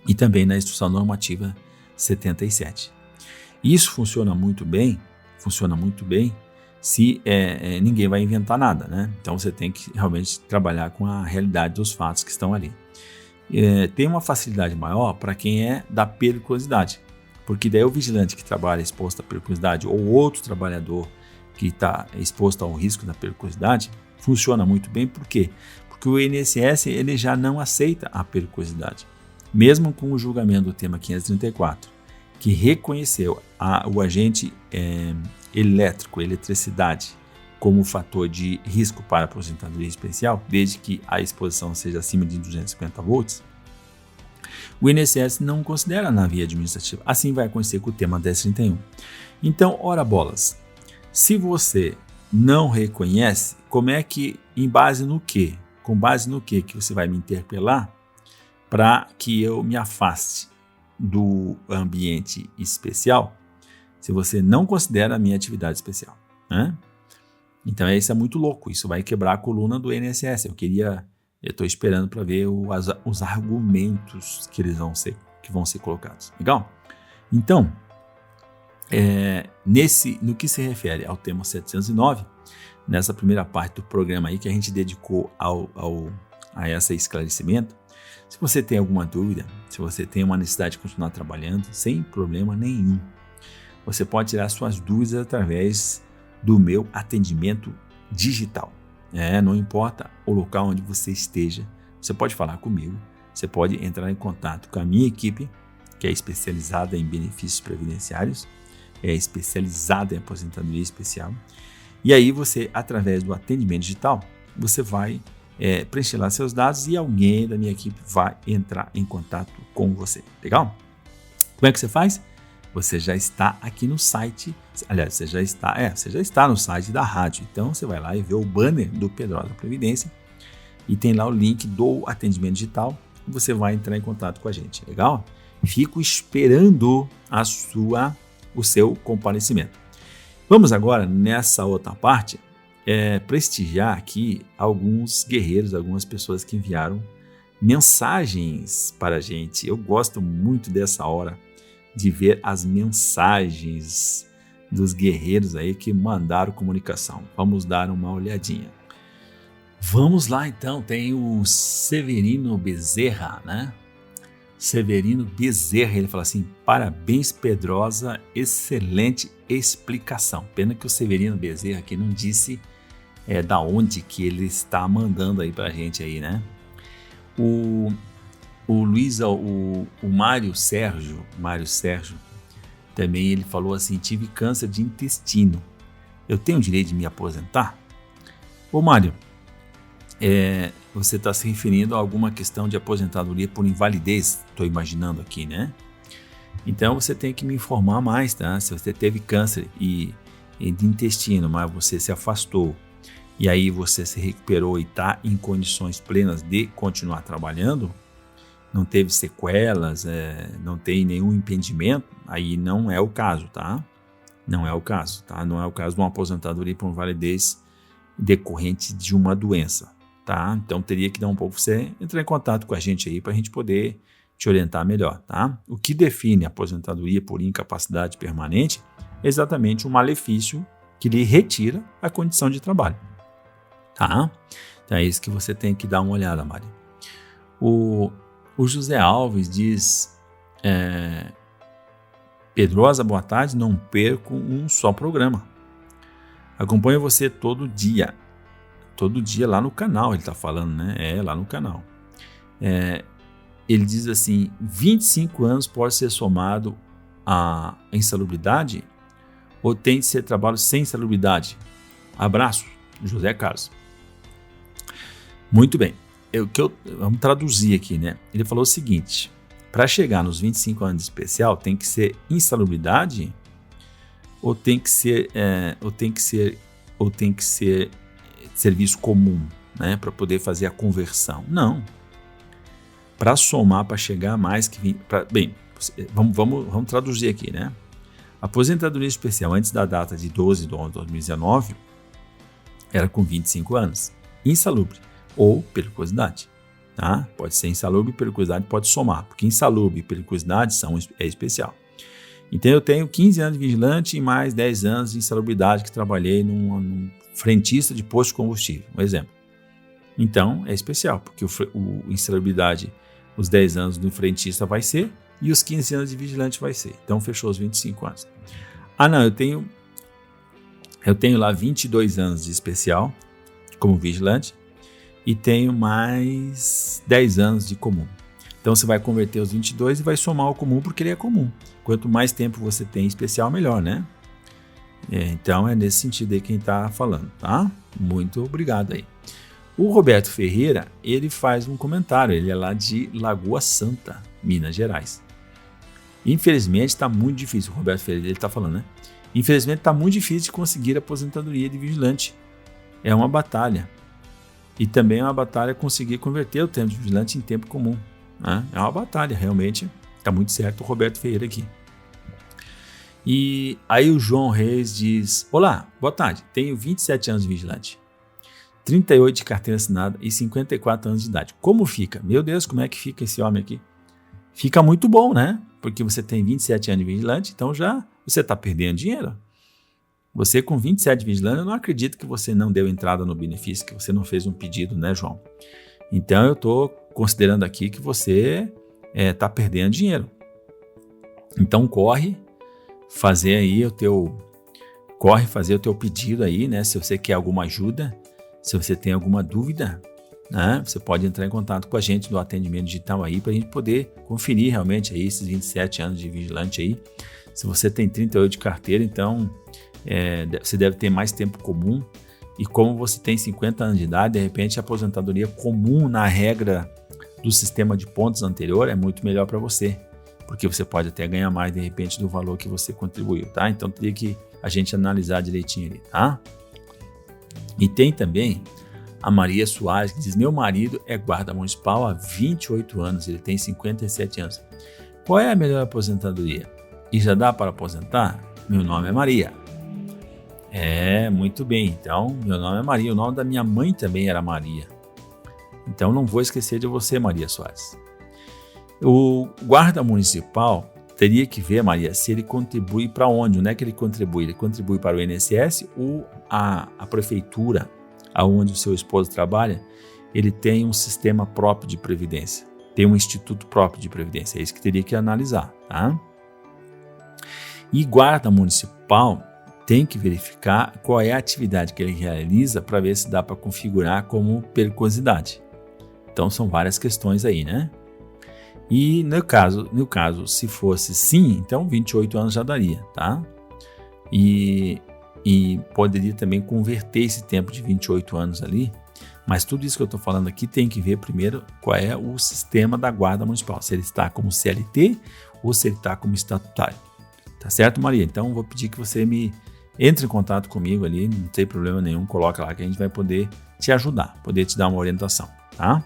e também na instrução normativa 77. Isso funciona muito bem se ninguém vai inventar nada, né? Então você tem que realmente trabalhar com a realidade dos fatos que estão ali. Tem uma facilidade maior para quem é da periculosidade, porque daí o vigilante que trabalha exposto à periculosidade ou outro trabalhador que está exposto ao risco da periculosidade funciona muito bem. Por quê? Porque que o INSS ele já não aceita a periculosidade. Mesmo com o julgamento do tema 534, que reconheceu o agente elétrico, eletricidade, como fator de risco para a aposentadoria especial, desde que a exposição seja acima de 250 volts, o INSS não considera na via administrativa. Assim vai acontecer com o tema 1031. Então, ora bolas, se você não reconhece, como é que, em base no quê? Com base no quê que você vai me interpelar para que eu me afaste do ambiente especial, se você não considera a minha atividade especial, né? Então isso é muito louco, isso vai quebrar a coluna do INSS. Eu estou esperando para ver os argumentos que vão ser colocados. Legal? Então, no que se refere ao tema 709, nessa primeira parte do programa aí que a gente dedicou a esse esclarecimento, se você tem alguma dúvida, se você tem uma necessidade de continuar trabalhando, sem problema nenhum, você pode tirar suas dúvidas através do meu atendimento digital. Não importa o local onde você esteja, você pode falar comigo, você pode entrar em contato com a minha equipe, que é especializada em benefícios previdenciários, é especializada em aposentadoria especial, e aí você, através do atendimento digital, você vai preencher lá seus dados e alguém da minha equipe vai entrar em contato com você. Legal? Como é que você faz? Você já está aqui no site, aliás, você já está no site da rádio. Então, você vai lá e vê o banner do Pedrosa Previdência e tem lá o link do atendimento digital e você vai entrar em contato com a gente, legal? Fico esperando o seu comparecimento. Vamos agora, nessa outra parte, prestigiar aqui alguns guerreiros, algumas pessoas que enviaram mensagens para a gente. Eu gosto muito dessa hora de ver as mensagens dos guerreiros aí que mandaram comunicação. Vamos dar uma olhadinha. Vamos lá então, tem o Severino Bezerra, né? Severino Bezerra, ele fala assim: parabéns Pedrosa, excelente explicação. Pena que o Severino Bezerra aqui não disse da onde que ele está mandando aí pra gente aí, né? O Luiz, o Mário Sérgio, também ele falou assim: tive câncer de intestino, eu tenho o direito de me aposentar? Ô Mário, você está se referindo a alguma questão de aposentadoria por invalidez, estou imaginando aqui, né? Então você tem que me informar mais, tá? Se você teve câncer de intestino, mas você se afastou e aí você se recuperou e está em condições plenas de continuar trabalhando, não teve sequelas, não tem nenhum impedimento, aí não é o caso, tá? Não é o caso, tá? Não é o caso de uma aposentadoria por invalidez decorrente de uma doença, tá? Então teria que dar um pouco você entrar em contato com a gente aí para a gente poder te orientar melhor, tá? O que define a aposentadoria por incapacidade permanente é exatamente um malefício que lhe retira a condição de trabalho, tá? Então é isso que você tem que dar uma olhada, Mari. O José Alves diz: Pedrosa, boa tarde, não perco um só programa. Acompanho você todo dia lá no canal, ele está falando, né? Lá no canal. Ele diz assim: 25 anos pode ser somado à insalubridade ou tem de ser trabalho sem insalubridade? Abraço, José Carlos. Muito bem. Vamos traduzir aqui, né? Ele falou o seguinte: para chegar nos 25 anos de especial, tem que ser insalubridade ou tem que ser serviço comum, né? Para poder fazer a conversão? Não. Para somar, para chegar mais que 20... Vamos traduzir aqui, né? Aposentadoria especial antes da data de 12 de 11 de 2019 era com 25 anos. Insalubre ou periculosidade, tá? Pode ser insalubre e periculosidade, pode somar, porque insalubre e periculosidade é especial. Então eu tenho 15 anos de vigilante e mais 10 anos de insalubridade que trabalhei num frentista de posto de combustível, um exemplo. Então é especial, porque o insalubridade, os 10 anos do frentista vai ser e os 15 anos de vigilante vai ser. Então fechou os 25 anos. Ah não, eu tenho lá 22 anos de especial como vigilante e tenho mais 10 anos de comum. Então você vai converter os 22 e vai somar o comum porque ele é comum. Quanto mais tempo você tem especial, melhor, né? Então é nesse sentido aí quem está falando, tá? Muito obrigado aí. O Roberto Ferreira, ele faz um comentário, ele é lá de Lagoa Santa, Minas Gerais. Infelizmente está muito difícil, o Roberto Ferreira, ele está falando, né? Infelizmente está muito difícil de conseguir a aposentadoria de vigilante. É uma batalha. E também é uma batalha conseguir converter o tempo de vigilante em tempo comum, né? É uma batalha, realmente. Está muito certo o Roberto Ferreira aqui. E aí o João Reis diz: olá, boa tarde, tenho 27 anos de vigilante, 38 de carteira assinada e 54 anos de idade. Como fica? Meu Deus, como é que fica esse homem aqui? Fica muito bom, né? Porque você tem 27 anos de vigilante, então já você está perdendo dinheiro. Você com 27 de vigilante, eu não acredito que você não deu entrada no benefício, que você não fez um pedido, né, João? Então eu estou considerando aqui que você está perdendo dinheiro. Então corre fazer o teu pedido aí, né? Se você quer alguma ajuda, se você tem alguma dúvida, né? Você pode entrar em contato com a gente do atendimento digital aí para a gente poder conferir realmente aí esses 27 anos de vigilante aí. Se você tem 38 de carteira, então você deve ter mais tempo comum. E como você tem 50 anos de idade, de repente a aposentadoria comum na regra do sistema de pontos anterior é muito melhor para você, porque você pode até ganhar mais de repente do valor que você contribuiu, tá? Então teria que a gente analisar direitinho ali, tá? E tem também a Maria Soares, que diz: meu marido é guarda municipal há 28 anos, ele tem 57 anos. Qual é a melhor aposentadoria? E já dá para aposentar? Meu nome é Maria. Muito bem, então meu nome é Maria, o nome da minha mãe também era Maria. Então não vou esquecer de você, Maria Soares. O guarda municipal teria que ver, Maria, se ele contribui para onde, onde é que ele contribui? Ele contribui para o INSS ou a prefeitura, aonde o seu esposo trabalha, ele tem um sistema próprio de previdência, tem um instituto próprio de previdência, é isso que teria que analisar, tá? E guarda municipal tem que verificar qual é a atividade que ele realiza para ver se dá para configurar como periculosidade. Então são várias questões aí, né? E no caso, se fosse sim, então 28 anos já daria, tá? E poderia também converter esse tempo de 28 anos ali, mas tudo isso que eu estou falando aqui tem que ver primeiro qual é o sistema da guarda municipal, se ele está como CLT ou se ele está como estatutário. Tá certo, Maria? Então vou pedir que você entre em contato comigo ali, não tem problema nenhum, coloca lá que a gente vai poder te ajudar, poder te dar uma orientação, tá?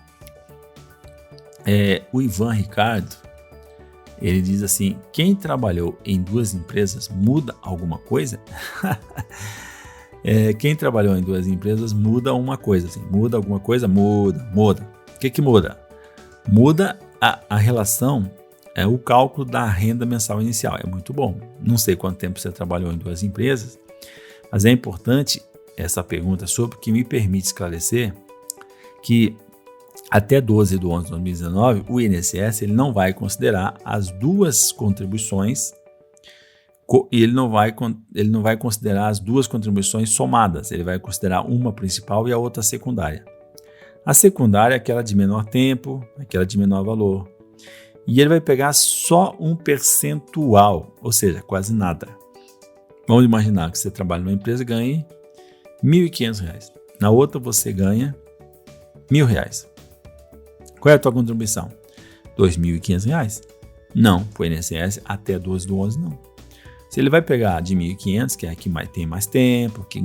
O Ivan Ricardo, ele diz assim: quem trabalhou em 2 empresas muda alguma coisa? Quem trabalhou em 2 empresas muda uma coisa, assim, muda alguma coisa? Muda. O que muda? Muda a relação, o cálculo da renda mensal inicial, é muito bom. Não sei quanto tempo você trabalhou em 2 empresas, mas é importante essa pergunta sobre que me permite esclarecer que até 12 de 11 de 2019, o INSS ele não vai considerar as 2 contribuições, ele não vai considerar as 2 contribuições somadas, ele vai considerar uma principal e a outra secundária. A secundária é aquela de menor tempo, aquela de menor valor. E ele vai pegar só um percentual, ou seja, quase nada. Vamos imaginar que você trabalha numa empresa e ganhe R$ 1.500. Na outra você ganha R$ 1.000. Qual é a tua contribuição? R$ 2.500? Não, para o INSS até 12 do 11 não. Se ele vai pegar de 1.500, que é a que tem mais tempo, que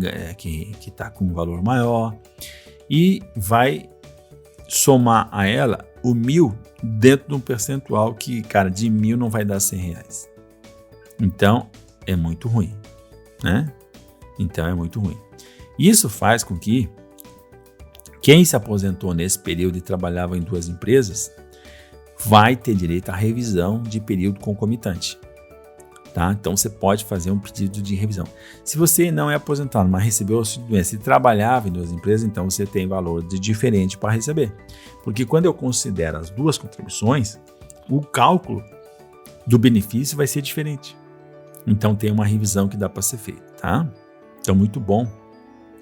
está com um valor maior, e vai somar a ela o 1.000 dentro de um percentual que, cara, de 1.000 não vai dar R$ 100. Então, é muito ruim, né? Então, é muito ruim. Isso faz com que quem se aposentou nesse período e trabalhava em 2 empresas vai ter direito à revisão de período concomitante, tá? Então, você pode fazer um pedido de revisão. Se você não é aposentado, mas recebeu auxílio doença e trabalhava em 2 empresas, então você tem valor diferente para receber. Porque quando eu considero as 2 contribuições, o cálculo do benefício vai ser diferente. Então, tem uma revisão que dá para ser feita, tá? Então, muito bom,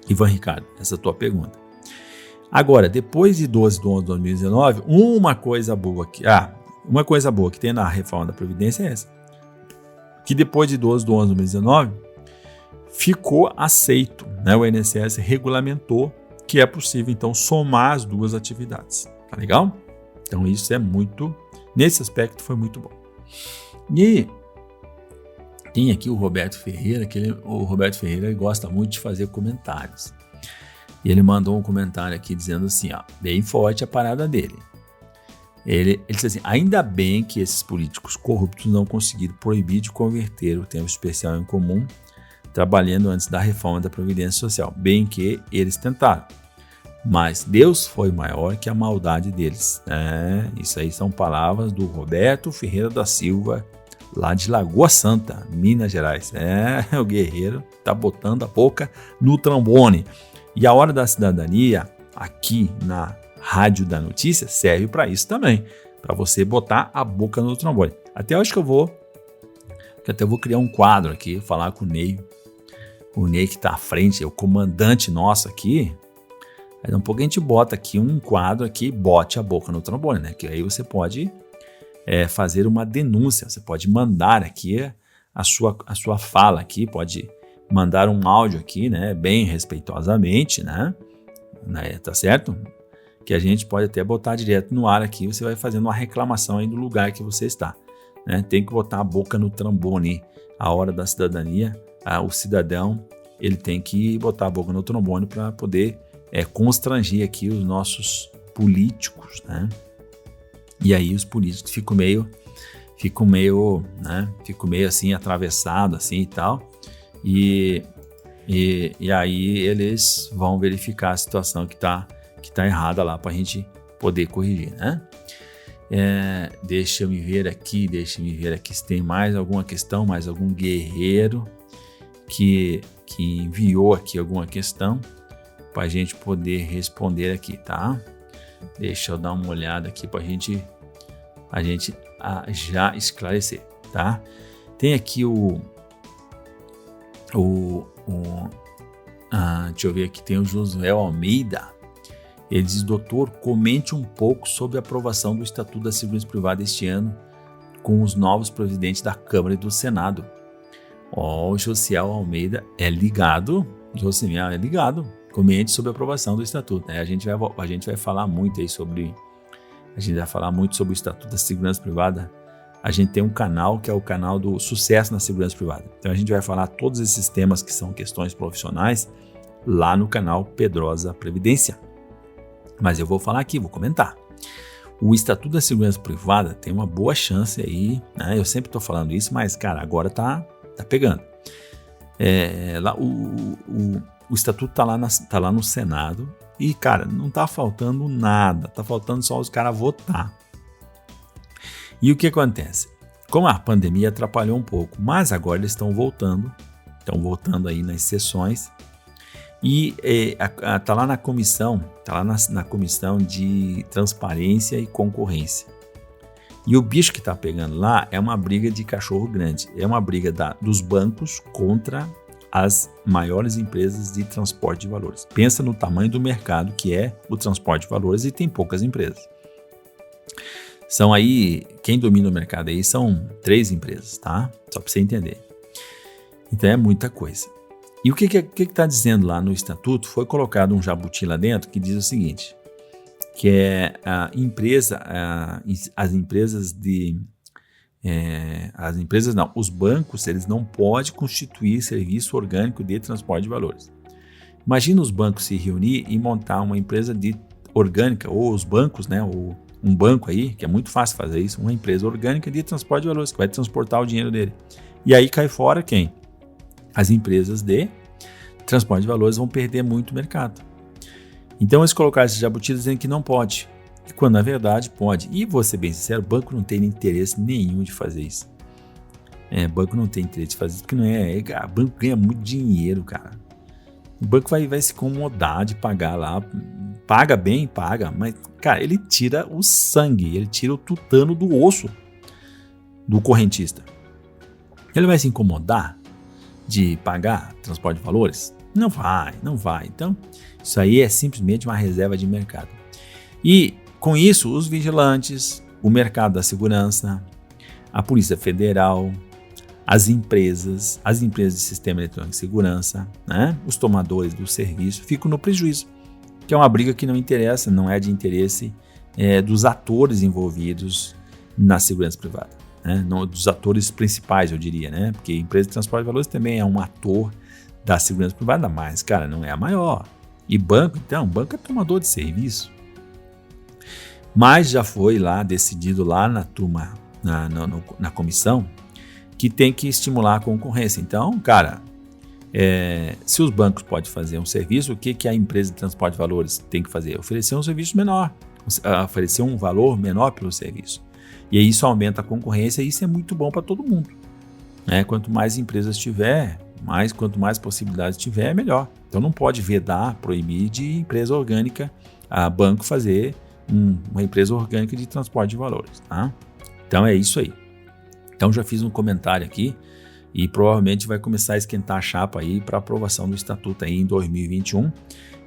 Ivan Ricardo, essa tua pergunta. Agora, depois de 12 de 11 de 2019, uma coisa boa que tem na reforma da Previdência é essa. Que depois de 12 de 11 de 2019, ficou aceito, né? O INSS regulamentou que é possível, então, somar as duas atividades. Tá legal? Então, isso é muito... Nesse aspecto, foi muito bom. E tem aqui o Roberto Ferreira, o Roberto Ferreira gosta muito de fazer comentários. E ele mandou um comentário aqui dizendo assim, bem forte a parada dele. Ele disse assim, ainda bem que esses políticos corruptos não conseguiram proibir de converter o tempo especial em comum, trabalhando antes da reforma da Previdência Social. Bem que eles tentaram. Mas Deus foi maior que a maldade deles. Isso aí são palavras do Roberto Ferreira da Silva, lá de Lagoa Santa, Minas Gerais. O guerreiro tá botando a boca no trombone. E a Hora da Cidadania, aqui na Rádio da Notícia, serve para isso também. Para você botar a boca no trombone. Até acho que eu vou criar um quadro aqui, falar com o Ney. O Ney que está à frente, é o comandante nosso aqui. Aí um pouco a gente bota aqui um quadro aqui, bote a boca no trombone, né? Que aí você pode fazer uma denúncia, você pode mandar aqui a sua fala aqui, pode mandar um áudio aqui, né? Bem respeitosamente, né? Tá certo? Que a gente pode até botar direto no ar aqui, você vai fazendo uma reclamação aí do lugar que você está, né? Tem que botar a boca no trombone, a Hora da Cidadania, o cidadão, ele tem que botar a boca no trombone para poder constranger aqui os nossos políticos, né? E aí os políticos ficam meio assim atravessados assim e tal, e aí eles vão verificar a situação que tá errada lá para a gente poder corrigir, né? Deixa eu me ver aqui se tem mais alguma questão, mais algum guerreiro que enviou aqui alguma questão para a gente poder responder aqui, tá? Deixa eu dar uma olhada aqui para a gente já esclarecer, tá? Tem aqui deixa eu ver aqui, tem o Josué Almeida. Ele diz, doutor, comente um pouco sobre a aprovação do Estatuto da Segurança Privada este ano com os novos presidentes da Câmara e do Senado. O Josiel Almeida é ligado, comente sobre a aprovação do Estatuto, né? A gente vai falar muito aí sobre o Estatuto da Segurança Privada. A gente tem um canal que é o canal do Sucesso na Segurança Privada. Então a gente vai falar todos esses temas que são questões profissionais lá no canal Pedrosa Previdência. Mas eu vou falar aqui, vou comentar. O Estatuto da Segurança Privada tem uma boa chance aí, né? Eu sempre estou falando isso, mas, cara, agora tá pegando. O Estatuto tá lá no Senado e, cara, não tá faltando nada, tá faltando só os caras votar. E o que acontece? Como a pandemia atrapalhou um pouco, mas agora eles estão voltando aí nas sessões e tá lá na comissão de transparência e concorrência. E o bicho que tá pegando lá é uma briga de cachorro grande, é uma briga dos bancos contra as maiores empresas de transporte de valores. Pensa no tamanho do mercado que é o transporte de valores e tem poucas empresas. São aí, quem domina o mercado aí são 3 empresas, tá? Só para você entender. Então é muita coisa. E o que está dizendo lá no Estatuto? Foi colocado um jabuti lá dentro que diz o seguinte, que é os bancos, eles não podem constituir serviço orgânico de transporte de valores. Imagina os bancos se reunir e montar uma empresa orgânica, ou os bancos, né, ou um banco aí, que é muito fácil fazer isso, uma empresa orgânica de transporte de valores, que vai transportar o dinheiro dele. E aí cai fora quem? As empresas de transporte de valores vão perder muito mercado. Então eles colocaram esse jabuti dizendo que não pode, quando na verdade pode. E vou ser bem sincero, o banco não tem interesse nenhum de fazer isso. O banco não tem interesse de fazer isso, porque não o banco ganha muito dinheiro, cara. O banco vai se incomodar de pagar lá, paga bem, mas, cara, ele tira o sangue, ele tira o tutano do osso do correntista. Ele vai se incomodar de pagar transporte de valores? Não vai. Então, isso aí é simplesmente uma reserva de mercado. E, com isso, os vigilantes, o mercado da segurança, a Polícia Federal, as empresas de sistema eletrônico de segurança, né, os tomadores do serviço ficam no prejuízo, que é uma briga que não interessa, não é de interesse dos atores envolvidos na segurança privada, né, não, dos atores principais, eu diria, né, porque a empresa de transporte de valores também é um ator da segurança privada, mas, cara, não é a maior. E banco, então, banco é tomador de serviço. Mas já foi lá decidido lá na turma, na comissão, que tem que estimular a concorrência. Então, cara, se os bancos podem fazer um serviço, o que a empresa de transporte de valores tem que fazer? Oferecer um serviço menor, oferecer um valor menor pelo serviço. E aí isso aumenta a concorrência e isso é muito bom para todo mundo, né? Quanto mais empresas tiver, quanto mais possibilidades tiver, melhor. Então não pode vedar, proibir de empresa orgânica, a banco fazer uma empresa orgânica de transporte de valores, tá? Então é isso aí. Então já fiz um comentário aqui e provavelmente vai começar a esquentar a chapa aí para aprovação do estatuto aí em 2021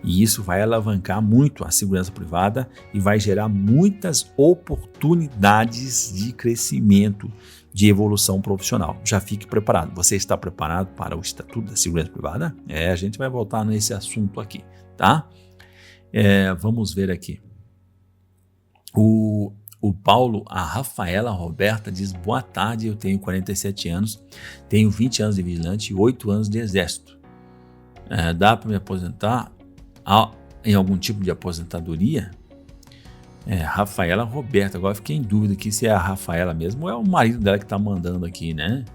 e isso vai alavancar muito a segurança privada e vai gerar muitas oportunidades de crescimento, de evolução profissional. Já fique preparado. Você está preparado para o estatuto da segurança privada? A gente vai voltar nesse assunto aqui, tá? Vamos ver aqui. O Paulo, a Rafaela Roberta diz: boa tarde, eu tenho 47 anos, tenho 20 anos de vigilante e 8 anos de exército. Dá para me aposentar em algum tipo de aposentadoria? Rafaela Roberta, agora fiquei em dúvida aqui se é a Rafaela mesmo ou é o marido dela que está mandando aqui, né?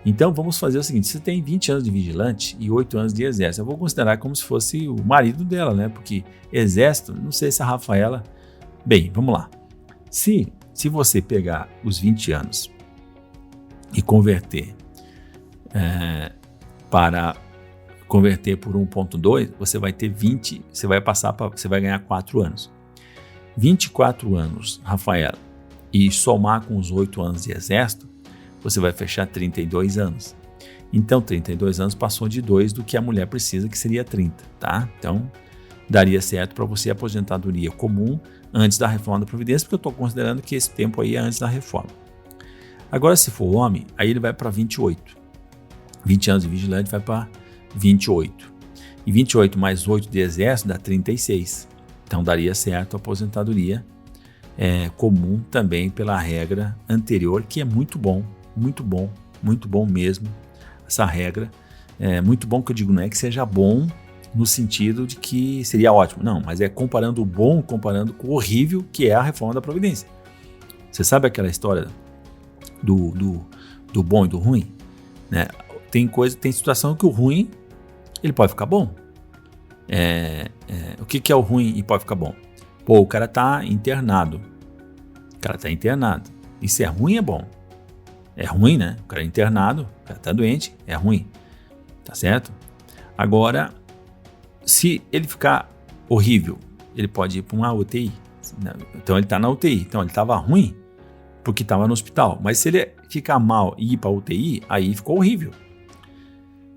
Então vamos fazer o seguinte: você tem 20 anos de vigilante e 8 anos de exército, eu vou considerar como se fosse o marido dela, né? Porque exército, não sei se a Rafaela... Bem, vamos lá. Se você pegar os 20 anos e converter por 1.2, você vai ter 20, você vai ganhar 4 anos. 24 anos, Rafaela, e somar com os 8 anos de exército, você vai fechar 32 anos. Então, 32 anos passou de 2 do que a mulher precisa, que seria 30, tá? Então, daria certo para você a aposentadoria comum antes da reforma da Previdência, porque eu estou considerando que esse tempo aí é antes da reforma. Agora, se for homem, aí ele vai para 28. 20 anos de vigilante vai para 28. E 28 mais 8 de exército dá 36. Então, daria certo a aposentadoria comum também pela regra anterior, que é muito bom mesmo. Essa regra é muito bom, que eu digo, não é que seja bom no sentido de que seria ótimo, não, mas é comparando o bom, comparando com o horrível que é a reforma da Previdência. Você sabe aquela história do bom e do ruim? Né? Tem situação que o ruim ele pode ficar bom. O que é o ruim e pode ficar bom? Pô, o cara tá internado. Isso é ruim, é bom? É ruim, né? O cara é internado, o cara tá doente, é ruim. Tá certo? Agora, se ele ficar horrível, ele pode ir para uma UTI. Então ele tá na UTI. Então ele tava ruim porque estava no hospital. Mas se ele ficar mal e ir para a UTI, aí ficou horrível.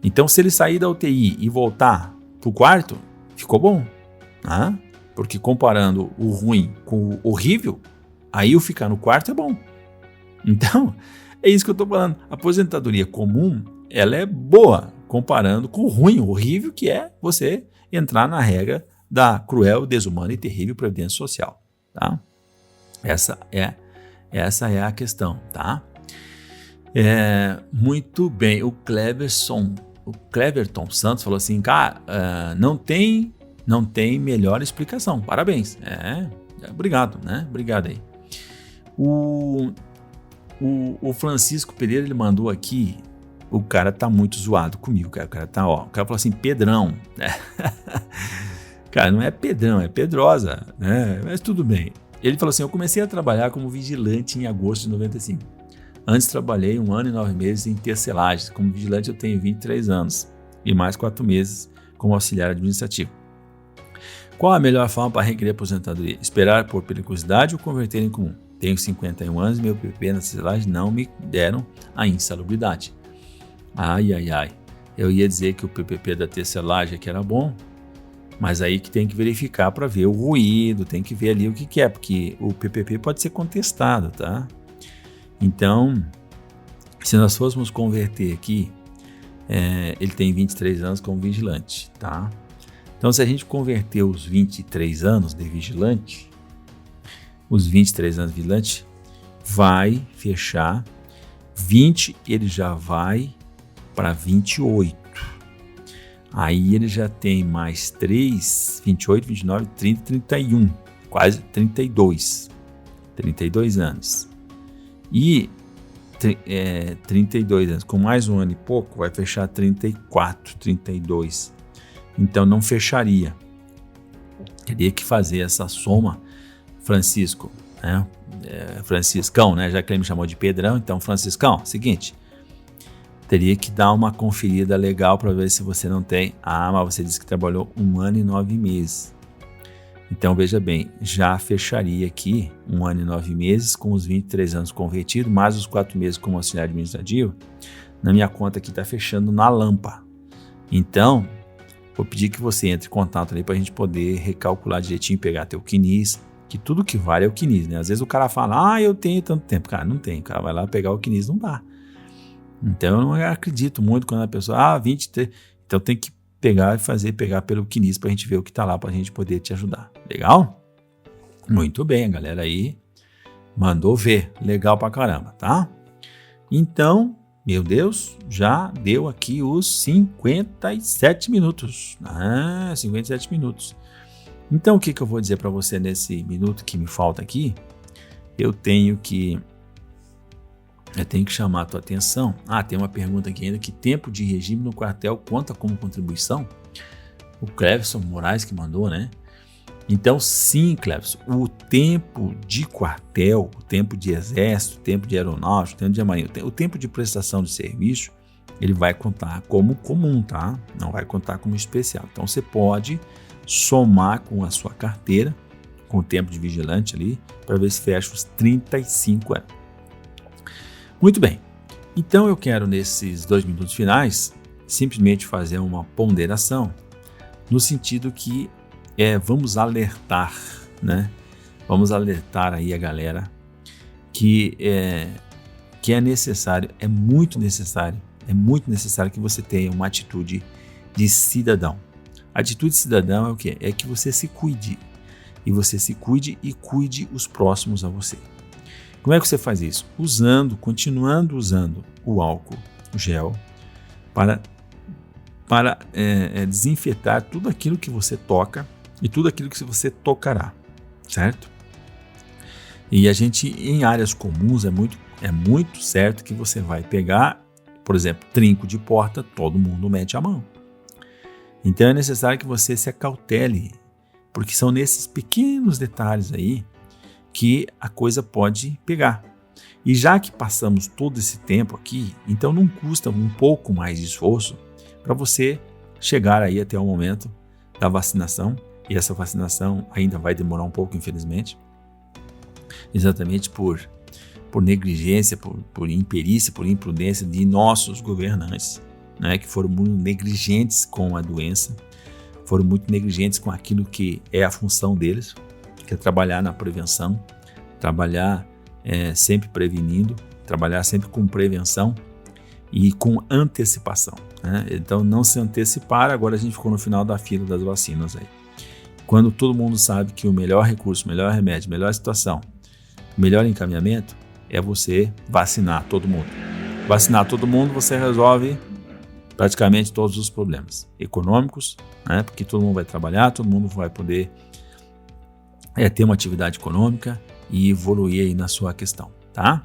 Então se ele sair da UTI e voltar pro quarto, ficou bom. Né? Porque comparando o ruim com o horrível, aí o ficar no quarto é bom. Então, é isso que eu estou falando. A aposentadoria comum, ela é boa, comparando com o ruim, o horrível, que é você entrar na regra da cruel, desumana e terrível Previdência Social. Tá? Essa é a questão. Tá? Muito bem. O Cleverton Santos falou assim, cara, não tem melhor explicação. Parabéns. Obrigado, né? Obrigado aí. O Francisco Pereira, ele mandou aqui, o cara tá muito zoado comigo, cara. O cara falou assim, Pedrão. Cara, não é Pedrão, é Pedrosa, né? Mas tudo bem. Ele falou assim, eu comecei a trabalhar como vigilante em agosto de 95. Antes trabalhei 1 ano e 9 meses em tecelagem. Como vigilante eu tenho 23 anos e mais 4 meses como auxiliar administrativo. Qual a melhor forma para requerer aposentadoria? Esperar por periculosidade ou converter em comum? Tenho 51 anos e meu PP na tecelagem não me deram a insalubridade. Ai. eu ia dizer que o PPP da tecelagem aqui era bom, mas aí que tem que verificar para ver o ruído, tem que ver ali o que é, porque o PPP pode ser contestado, tá? Então, se nós fôssemos converter aqui, ele tem 23 anos como vigilante, tá? Então, se a gente converter os 23 anos de vigilante, os 23 anos de vigilante, vai fechar 20, ele já vai para 28. Aí ele já tem mais 3, 28, 29, 30, 31, quase 32. 32 anos. E 32 anos, com mais um ano e pouco, vai fechar 34, 32. Então não fecharia. Teria que fazer essa soma, Francisco, né? Franciscão, né? Já que ele me chamou de Pedrão, então Franciscão, seguinte, teria que dar uma conferida legal para ver se você não tem. Mas você disse que trabalhou 1 ano e 9 meses. Então veja bem, já fecharia aqui 1 ano e 9 meses com os 23 anos convertidos, mais os 4 meses como auxiliar administrativo. Na minha conta aqui está fechando na lampa. Então, vou pedir que você entre em contato ali para a gente poder recalcular direitinho, pegar teu CNIS, que tudo que vale é o CNIS, né? Às vezes o cara fala, eu tenho tanto tempo. Cara, não tem. O cara vai lá pegar o CNIS, não dá. Então eu não acredito muito quando a pessoa, 23, então tem que pegar e pegar pelo CNIS pra gente ver o que tá lá, pra gente poder te ajudar. Legal? Muito bem, a galera aí mandou ver. Legal pra caramba, tá? Então, meu Deus, já deu aqui os 57 minutos. 57 minutos. Então o que eu vou dizer pra você nesse minuto que me falta aqui? Eu tenho que chamar a tua atenção. Tem uma pergunta aqui ainda, que tempo de regime no quartel conta como contribuição? O Cleverson Moraes que mandou, né? Então sim, Cleverson, o tempo de quartel, o tempo de exército, o tempo de aeronáutica, o tempo de marinha, o tempo de prestação de serviço, ele vai contar como comum, tá? Não vai contar como especial. Então você pode somar com a sua carteira, com o tempo de vigilante ali, para ver se fecha os 35 anos. Muito bem, então eu quero nesses 2 minutos finais simplesmente fazer uma ponderação no sentido que vamos alertar, né? Vamos alertar aí a galera que é necessário, é muito necessário que você tenha uma atitude de cidadão. Atitude de cidadão é o quê? É que você se cuide, e você se cuide e cuide os próximos a você. Como é que você faz isso? Continuando usando o álcool, o gel, para desinfetar tudo aquilo que você toca e tudo aquilo que você tocará, certo? E a gente, em áreas comuns, é muito certo que você vai pegar, por exemplo, trinco de porta, todo mundo mete a mão. Então é necessário que você se acautele, porque são nesses pequenos detalhes aí que a coisa pode pegar. E já que passamos todo esse tempo aqui, então não custa um pouco mais de esforço para você chegar aí até o momento da vacinação, e essa vacinação ainda vai demorar um pouco, infelizmente, exatamente por negligência, por imperícia, por imprudência de nossos governantes, né, que foram muito negligentes com a doença, foram muito negligentes com aquilo que é a função deles, que é trabalhar na prevenção, trabalhar sempre prevenindo, trabalhar sempre com prevenção e com antecipação, né? Então não se antecipar, agora a gente ficou no final da fila das vacinas aí. Quando todo mundo sabe que o melhor recurso, melhor remédio, melhor situação, melhor encaminhamento é você vacinar todo mundo. Vacinar todo mundo, você resolve praticamente todos os problemas econômicos, né? Porque todo mundo vai trabalhar, todo mundo vai poder ter uma atividade econômica e evoluir aí na sua questão, tá?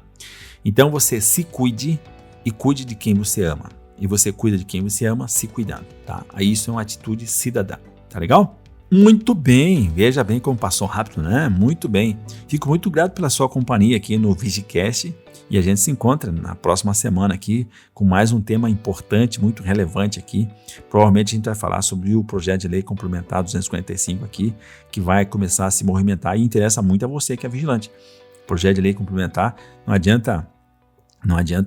Então você se cuide e cuide de quem você ama. E você cuida de quem você ama se cuidando, tá? Aí isso é uma atitude cidadã, tá legal? Muito bem, veja bem como passou rápido, né? Muito bem. Fico muito grato pela sua companhia aqui no VigiCast e a gente se encontra na próxima semana aqui com mais um tema importante, muito relevante aqui. Provavelmente a gente vai falar sobre o projeto de lei complementar 245 aqui, que vai começar a se movimentar e interessa muito a você que é vigilante. Projeto de lei complementar, não adianta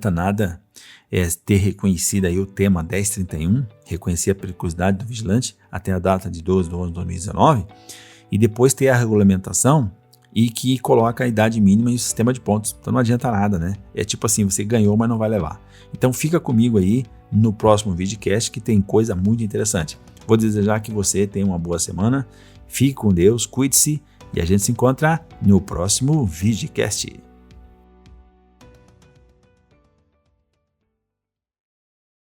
nada ter reconhecido aí o tema 1031, reconhecer a periculosidade do vigilante até a data de 12/11/2019, e depois ter a regulamentação e que coloca a idade mínima e o sistema de pontos. Então não adianta nada, né? É tipo assim, você ganhou, mas não vai levar. Então fica comigo aí no próximo videocast que tem coisa muito interessante. Vou desejar que você tenha uma boa semana, fique com Deus, cuide-se e a gente se encontra no próximo videocast.